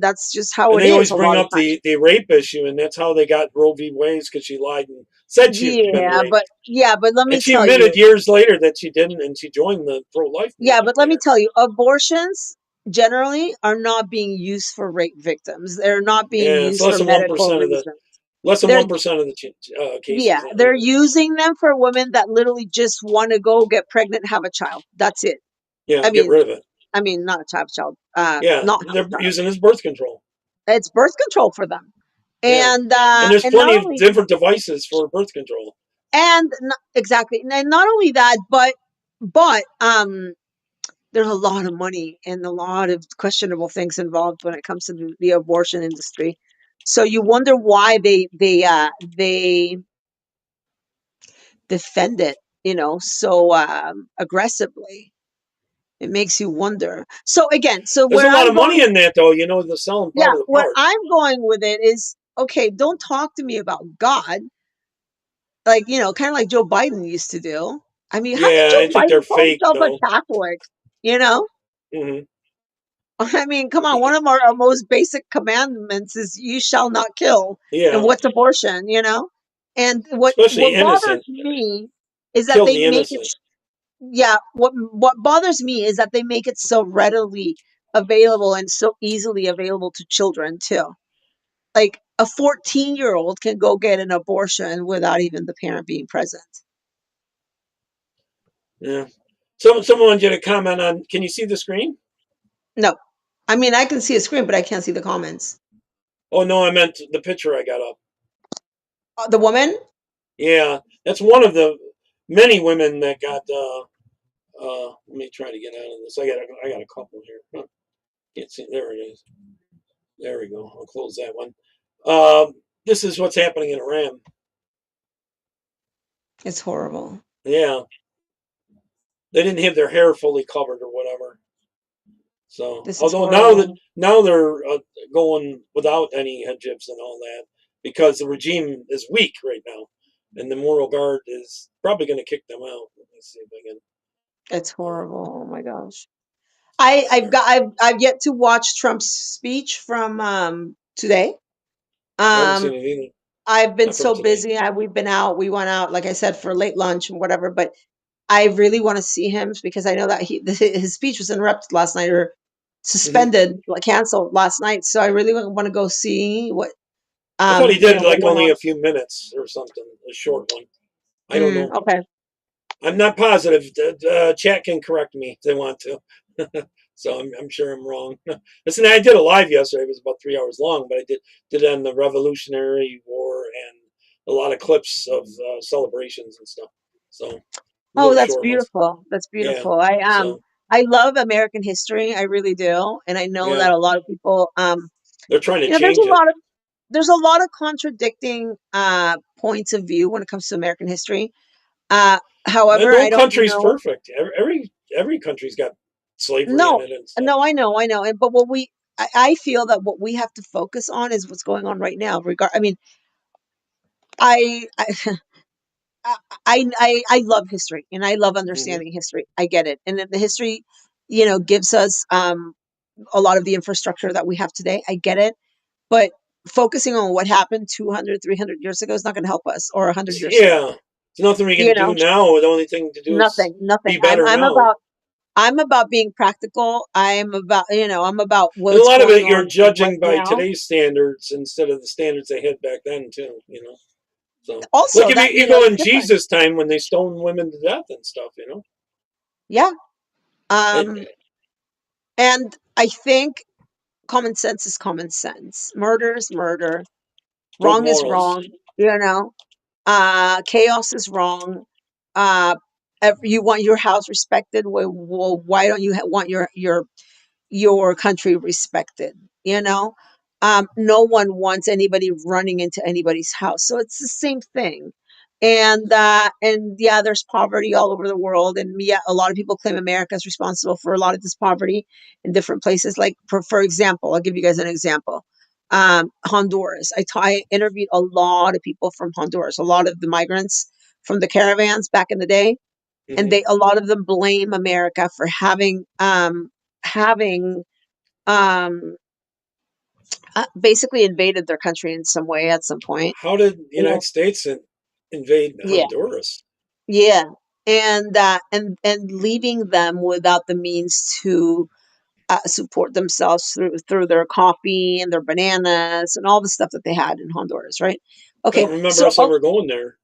That's just how And it they is always a bring lot of up times. the rape issue, and that's how they got Roe v. Wade, because she lied and said she'd been raped. Yeah, but let And me she tell admitted you. years later that she didn't, and she joined the pro-life Yeah, movement but let me there. tell you, abortions generally are not being used for rape victims. They're not being Yeah, it's used for less than one medical percent of the reasons. less than They're 1% of the yeah, cases they're even. using them for women that literally just want to go get pregnant, have a child. That's it. Yeah, I get mean, rid of it. not a child, Yeah, not have they're a child. using it as birth control. It's birth control for them. Yeah, And and there's and not plenty of only different devices for birth control. exactly, and not only that, but there's a lot of money and a lot of questionable things involved when it comes to the abortion industry. So you wonder why they defend it, so aggressively. It makes you wonder. So again, so There's a where lot I'm of money going, in that, though. The selling yeah, part of the where parts. I'm going with it is okay. Don't talk to me about God, like kind of like Joe Biden used to do. I mean, how could Yeah, I Joe think they're Biden call fake, himself though. a Catholic? You know, Hmm. I mean, come on. One of our most basic commandments is "You shall not kill." And Yeah, what's abortion? And especially what bothers innocent. me is that Kill they the make it. innocent. Yeah, what bothers me is that they make it so readily available and so easily available to children too. Like a 14-year-old can go get an abortion without even the parent being present. Yeah. Someone did a comment on. Can you see the screen? No, I mean I can see a screen, but I can't see the comments. Oh no, I meant the picture I got up. The woman. Yeah, that's one of the many women that got. Let me try to get out of this. I got a couple here. Huh. Can't see. There it is. There we go. I'll close that one. This is what's happening in Iran. It's horrible. Yeah, they didn't have their hair fully covered or whatever. So, This is although horrible. now they're going without any hijabs and all that because the regime is weak right now, and the moral guard is probably going to kick them out. Let me see if I can. It's Uh, horrible. Oh my gosh. I've yet to watch Trump's speech from today. I haven't seen Um it either. I've been Not from so today. busy. We went out, like I said, for late lunch and whatever, but I really want to see him because I know that his speech was interrupted last night or Hmm. suspended, like canceled last night. So I really want to go see I thought he did what like went only on. a few minutes or something, a short one. I don't know. Okay. I'm not positive. Chat can correct me if they want to. So I'm sure I'm wrong. Listen, I did a live yesterday. It was about 3 hours long, but I did it on the Revolutionary War and a lot of clips of celebrations and stuff. So Oh, little that's short ones. beautiful. That's Yeah. beautiful. So I love American history. I really do. And I know yeah, that a lot of people they're trying to you know, there's change a it. lot of there's a lot of contradicting points of view when it comes to American history. Uh And however, no I don't country's know. perfect. Every country's got slavery in No, it and stuff. no, I know, I know. And but what I feel that what we have to focus on is what's going on right now. I mean, I I love history and I love Hmm. understanding history. I get it. And then the history, gives us a lot of the infrastructure that we have today. I get it. But focusing on what happened 200, 300 years ago is not going to help us, or 100 years ago. Yeah, there's nothing we can You do know, now. The only thing to do is nothing, nothing. be better now. I'm about being practical. I'm about And a what's lot of going it, you're on right judging by now. today's standards instead of the standards they had back then, too. So like Also, if that you go it's in different. Jesus' time when they stoned women to death and stuff. Yeah. It, Um, and I think common sense is common sense. Murder is murder. good Wrong is morals. wrong. Chaos is wrong. Uh, you want your house respected. Well, why don't you want your country respected? You know, no one wants anybody running into anybody's house, so it's the same thing. And yeah, there's poverty all over the world, and yeah, a lot of people claim America is responsible for a lot of this poverty in different places. Like for example, I'll give you guys an example. Honduras. I interviewed a lot of people from Honduras, a lot of the migrants from the caravans back in the day, and Hmm. a lot of them blame America for having um, basically invaded their country in some way at some point. How did the You United know, States invade yeah, Honduras? yeah, and leaving them without the means to support themselves through their coffee and their bananas and all the stuff that they had in Honduras, right? Okay, Don't remember so us ever going there.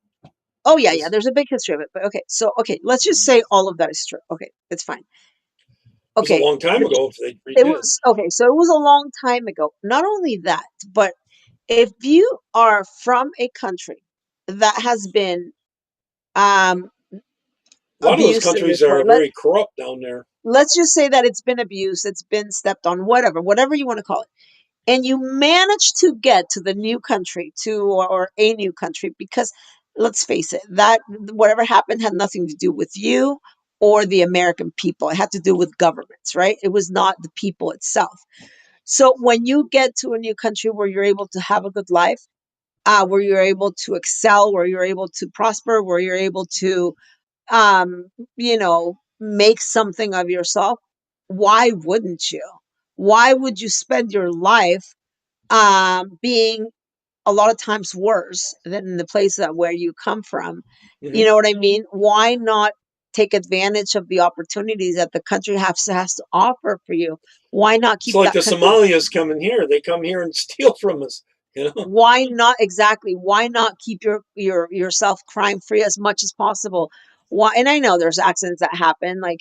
oh yeah, yeah, This there's a big history of it, but okay, let's just say all of that is true. Okay, it's fine. was a Okay, long time ago if they it redid. was okay, so it was a long time ago. Not only that, but if you are from a country that has been um, A lot of those abused in countries this way, are very corrupt down there. let's just say that it's been abused, it's been stepped on, whatever you want to call it, and you manage to get to the new country, or a new country, because let's face it, that whatever happened had nothing to do with you or the American people. It had to do with governments, right? It was not the people itself. So when you get to a new country where you're able to have a good life, where you're able to excel, where you're able to prosper, where you're able to, um, make something of yourself, why wouldn't you? Why would you spend your life being a lot of times worse than in the place that where you come from? You Hmm. know what I mean? Why not take advantage of the opportunities that the country has to offer for you? Why not It's keep like that the country? Somalians coming here. They come here and steal from us. You know. Why not, exactly, why not keep yourself crime free as much as possible? Why? And I know there's accidents that happen, like,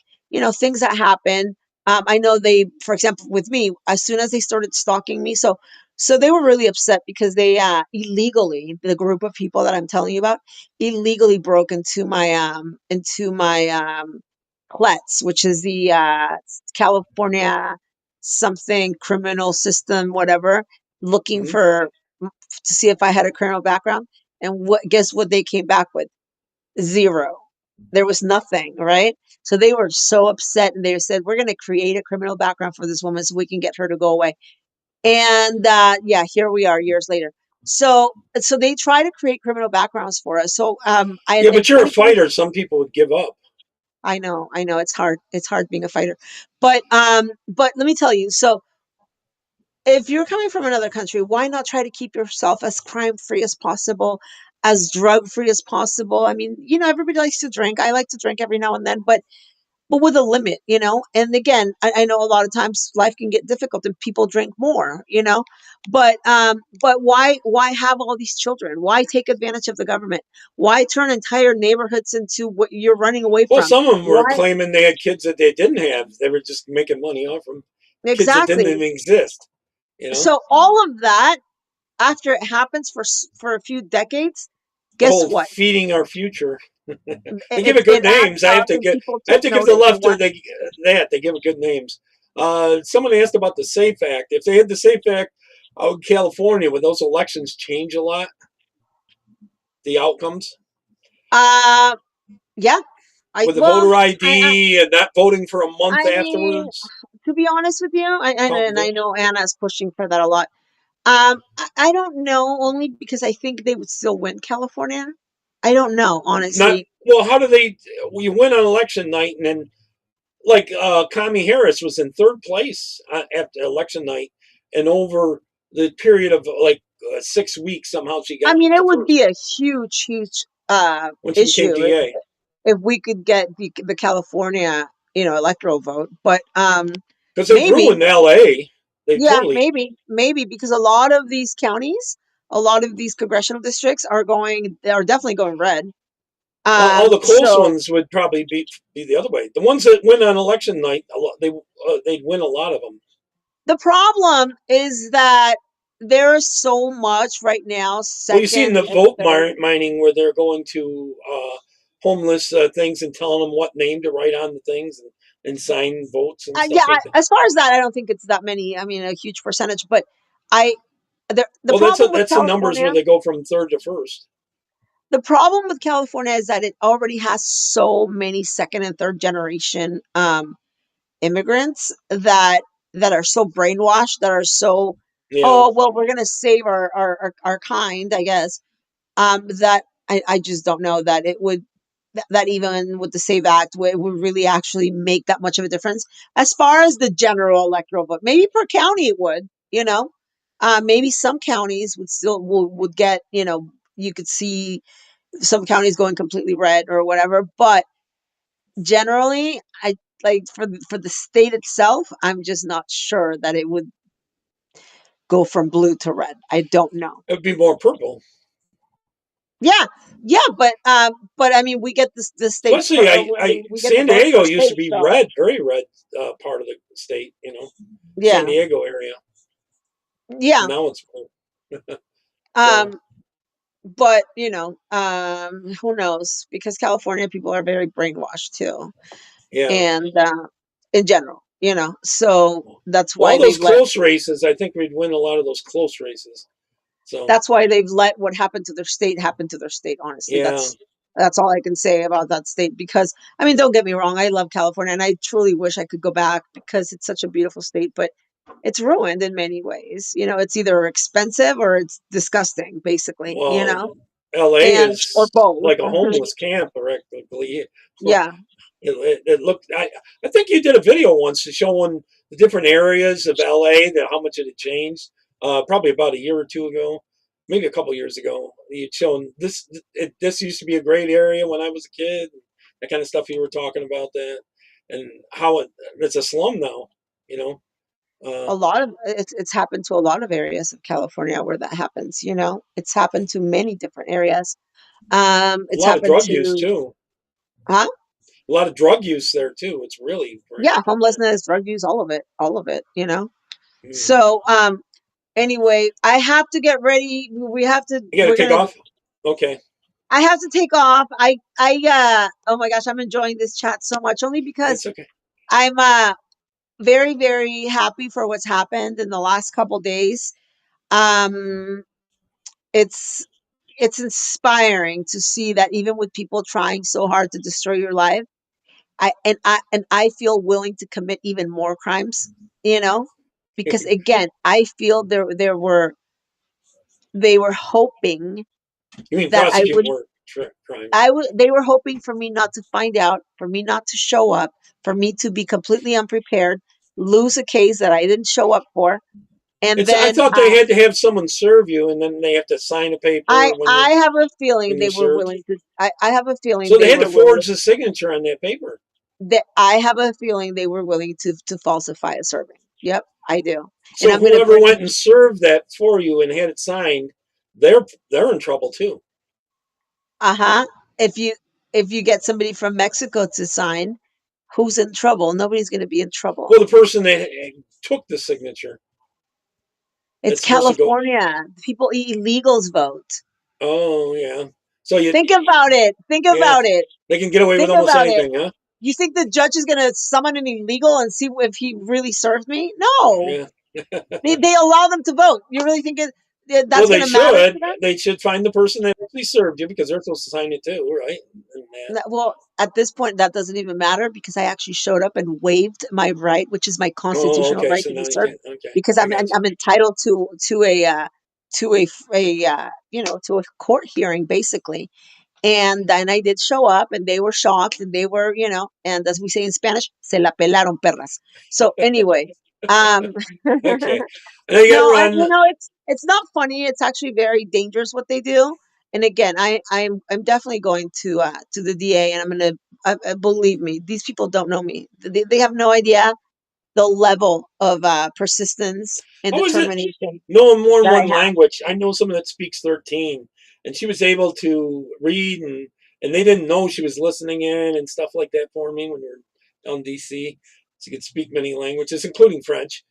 things that happen. I know they, for example, with me, as soon as they started stalking me, so they were really upset because they illegally, the group of people that I'm telling you about, illegally broke into my CLETS, which is the California something criminal system, whatever, looking Hmm. for to see if I had a criminal background. And guess what they came back with? Zero. There was nothing, right? So they were so upset, and they said, "We're going to create a criminal background for this woman so we can get her to go away." And yeah, here we are years later. So they try to create criminal backgrounds for us. So Yeah, in but you're a 2020, fighter. Some people would give up. I know it's hard. It's hard being a fighter. But let me tell you, so if you're coming from another country, why not try to keep yourself as crime free as possible, as drug free as possible? I mean, everybody likes to drink. I like to drink every now and then, but but with a limit, you know. And again, I know a lot of times life can get difficult and people drink more, you know. But why have all these children? Why take advantage of the government? Why turn entire neighborhoods into what you're running away Well, from? some of them were Why claiming they had kids that they didn't have. They were just making money off from kids that didn't exactly? even exist. You know, So all of that after it happens for a few decades, the guess whole what? feeding our future. They give It it good names. adds I have up to and get. people I have take to give the notice. And left why? they give it good names. Someone asked about the SAFE Act. If they had the SAFE Act out in California, would those elections change a lot? The outcomes Uh, yeah. with the Well, voter ID and not voting for a month I mean, afterwards. to be honest with you, and I Count know Anna's pushing for that a lot. I don't know, only because I think they would still win California. I don't know, Not honestly. well. How do they? We win on election night, and then like Kamala Harris was in third place after election night, and over the period of like 6 weeks, somehow she I got mean, it to would first be a huge when she became issue DA. if we could get the California, electoral vote. But Because they've maybe, ruined LA. They yeah, totally maybe because a lot of these counties, a lot of these congressional districts are definitely going red. all the close So ones would probably be the other way. The ones that win on election night, they'd win a lot of them. the problem is that there's so much right now, Well, you've seen second the and vote third. mining where they're going to homeless things and telling them what name to write on the things and sign votes and Yeah, stuff like that. as far as that, I don't think it's that many. I mean, a huge percentage, but I the Well, problem with that's the numbers California, where they go from third to first. the problem with California is that it already has so many second and third generation immigrants that are so brainwashed, that are so, Yeah, oh well, we're gonna save our kind, I guess. That I just don't know that it would that even with the Save Act would really actually make that much of a difference as far as the general electoral vote. Maybe per county it would, maybe some counties would still would get, you could see some counties going completely red or whatever, but generally, I like for the state itself, I'm just not sure that it would go from blue to red. I don't know. it would be more purple. Yeah, yeah, but I mean, we get the state Especially, I mean, we get the San votes per Diego used to state, be so red, very red part of the state. San yeah, Diego area. yeah. Now it's blue. So Um, but who knows? Because California people are very brainwashed too, yeah. and in general, so that's Well, why all those they've let close races, I think we'd win a lot of those close races. So what happened to their state happen to their state. Honestly, yeah, that's all I can say about that state. Because I mean, don't get me wrong, I love California, and I truly wish I could go back because it's such a beautiful state. But it's ruined in many ways. It's either expensive or it's disgusting, basically. well, LA And or is both. like a homeless camp, practically. Yeah. It looked. I think you did a video once showing the different areas of LA, how much it had changed. Probably about a year or two ago, maybe a couple years ago. You'd shown this. This used to be a great area when I was a kid. That kind of stuff you were talking about that, and how it's a slum now. You know, uh, A lot of it's happened to a lot of areas of California where that happens. It's happened to many different areas. a It's lot of happened drug use to, too. huh? A lot of drug use there too. It's really Yeah, rampant up there. homelessness, drug use, all of it. Mm. So, anyway, I have to get ready. You got to We're take gonna, off. Okay, I have to take off. Oh my gosh, I'm enjoying this chat so much only because it's okay. I'm, very, very happy for what's happened in the last couple days. Um, it's, it's inspiring to see that even with people trying so hard to destroy your life, I feel willing to commit even more crimes, you know, because again, I feel they were hoping You mean that I prosecute would more crimes? they were hoping for me not to find out, for me not to show up, for me to be completely unprepared, lose a case that I didn't show up for, and I then thought they had to have someone serve you, and then they have to sign a paper I have a feeling when you're they were served. willing to. I have a feeling So they they had to were willing. forge the signature on that paper. that I have a feeling they were willing to falsify a survey. Yep, I do. And So I'm going to whoever bring. went and served that for you and had it signed, they're in trouble too. Uh-huh. If you get somebody from Mexico to sign, who's in trouble? Nobody's going to be in trouble. Well, the person that took the signature. It's supposed to go. California. People, illegals vote. Oh yeah. So you Think about it. Think yeah, about it. they can get away with Think almost about it. anything, huh? You think the judge is going to summon an illegal and see if he really served me? No. Yeah. They allow them to vote. You really think Well, that's going they to matter to them? should. They should find the person that actually served you because they're supposed to sign it too, right? Well, at this point, that doesn't even matter because I actually showed up and waived my right, which is my Oh, constitutional okay. right So to be now you served, can't. Okay, because I got you. I'm entitled to a court hearing basically. And then I did show up, and they were shocked, and they were, and as we say in Spanish, se la pelaron perras. So anyway, um, Okay. And you got no, to run. it's not funny. It's actually very dangerous what they do. And again, I'm definitely going to the DA, and I'm gonna believe me, these people don't know me. They have no idea the level of persistence and How is it determination knowing more than that I one have. language? I know someone that speaks 13, and she was able to read, and they didn't know she was listening in and stuff like that for me when we were down in DC. She could speak many languages, including French.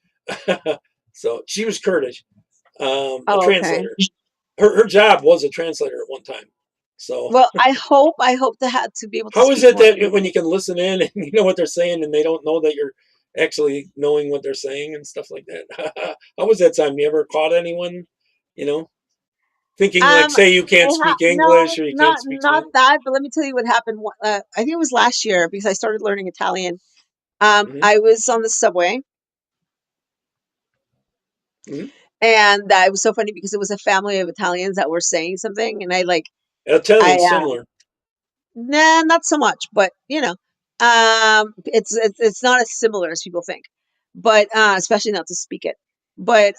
So she was Kurdish, a Oh, okay. translator. Her job was a translator at one time. So Well, I hope to be able to how is speak it more that when languages. you can listen in and you know what they're saying and they don't know that you're actually knowing what they're saying and stuff like that? How was that time? You ever caught anyone, you know, thinking like, Um, say you can't speak no, English or you can't speak not Spanish? that. But let me tell you what happened. I think it was last year because I started learning Italian. Hmm. I was on the subway, Hmm. and it was so funny because it was a family of Italians that were saying something, and I Italian's similar. nah, not so much, but it's not as similar as people think, but especially not to speak it. But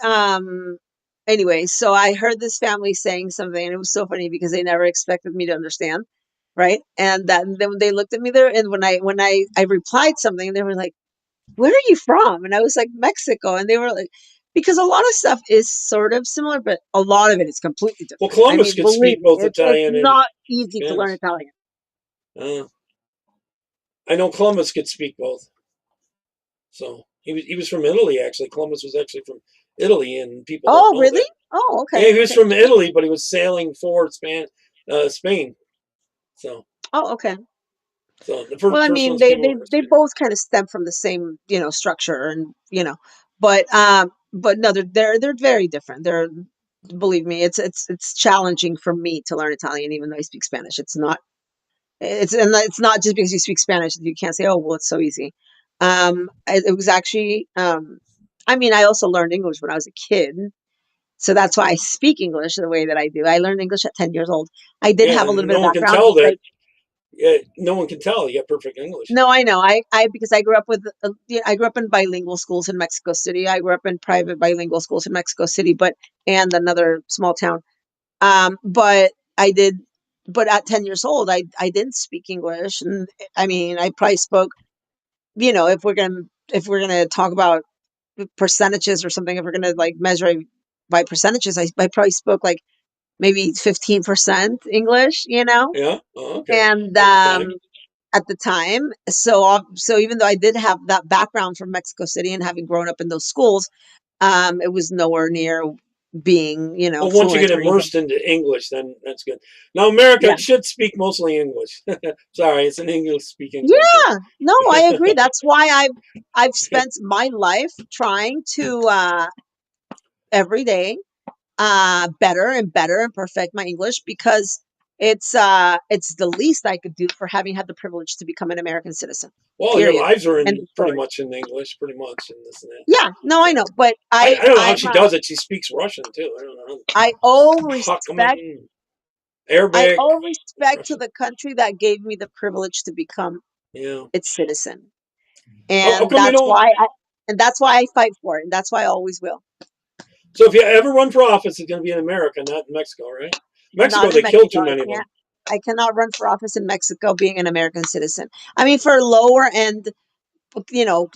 anyway, so I heard this family saying something, and it was so funny because they never expected me to understand, right? And then when they looked at me there, and when I replied something, they were like, "Where are you from?" And I was like, "Mexico," and they were like. Because a lot of stuff is sort of similar, but a lot of it is completely Well, different. I Columbus mean, could believe speak me, both it's Italian and not easy to learn Spanish. Italian. Uh, I know Columbus could speak both. So he was from Italy actually. Columbus was actually from Italy, and people don't Oh, know really? that. Oh, okay, Yeah, he was okay. from Italy, but he was sailing for Spain. So, Oh, okay. so the Well, first I person mean, ones they came they over. they both kind of stem from the same, structure, and but no, they're very different. Believe me, it's challenging for me to learn Italian, even though I speak Spanish. It's not just because you speak Spanish that you can't say, oh, well, it's so easy. It was actually, I mean, I also learned English when I was a kid. So that's why I speak English the way that I do. I learned English at 10 years old. I did Yeah, have a and little bit no of one can background tell because that. No one can tell you got perfect English. no, I know. I because I grew up I grew up in bilingual schools in Mexico City. I grew up in private bilingual schools in Mexico City, and another small town. But I did, but at 10 years old, I didn't speak English, and I mean, I probably spoke. If we're gonna talk about percentages or something, if we're gonna like measure by percentages, I probably spoke like maybe 15% English. Yeah. Oh, okay. And At the time. at the time. So even though I did have that background from Mexico City and having grown up in those schools, it was nowhere near being, Well, once you get fluent or anything. immersed into English, then that's good. Now, America Yeah. should speak mostly English. Sorry, it's an English-speaking country. Yeah. No, I agree. That's why I've spent my life trying to every day better and better and perfect my English because it's the least I could do for having had the privilege to become an American citizen. Well, your Period. lives are End in of pretty story. much in English, pretty much, and this and that. Yeah, no, I So know, but I don't know how she does it. She speaks Russian too. I don't know. I owe respect. Hakman, I Arabic, owe respect to Russian. the country that gave me the privilege to become Yeah. its citizen, How and come you don't? that's why I fight for it, and that's why I always will. So if you ever run for office, it's going to be in America, not in Mexico, right? Mexico, Not in they killed Mexico. too I many of can't. them. I cannot run for office in Mexico being an American citizen. I mean, for lower end,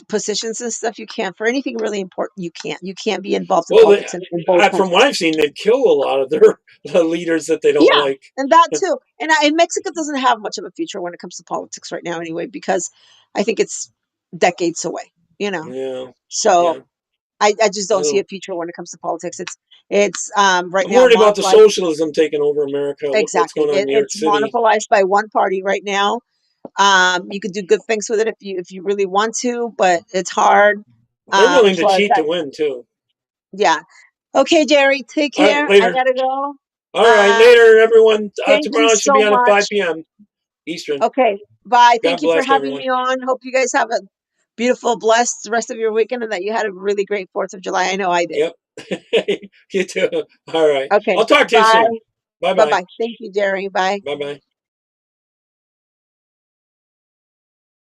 positions and stuff, you can't. For anything really important, you can't. You can't be involved in Well, politics in both from countries. what I've seen, they kill a lot of their leaders that they don't Yeah, like. and that too. And Mexico doesn't have much of a future when it comes to politics right now, anyway, because I think it's decades away. Yeah. So Yeah. I just don't see a Well, future when it comes to politics. It's right I'm now worried about the monopolized. socialism taking over America. Look what's Exactly, going on in New York it's City. monopolized by one party right now. You could do good things with it if you really want to, but it's hard. They're willing to Plus, cheat to win too. yeah. Okay, Jerry, take All right, care. I later. gotta go. All right, later, everyone. Thank you Tomorrow I should so be on at 5 much. p.m. Eastern. Okay, bye. God Thank you for bless having everyone. me on. Hope you guys have a beautiful, blessed rest of your weekend and that you had a really great 4th of July. I know I did. Yep. You too. All right. Okay, I'll talk to you bye. soon. Bye Bye bye. bye. Thank you, Jerry. Bye. Bye bye.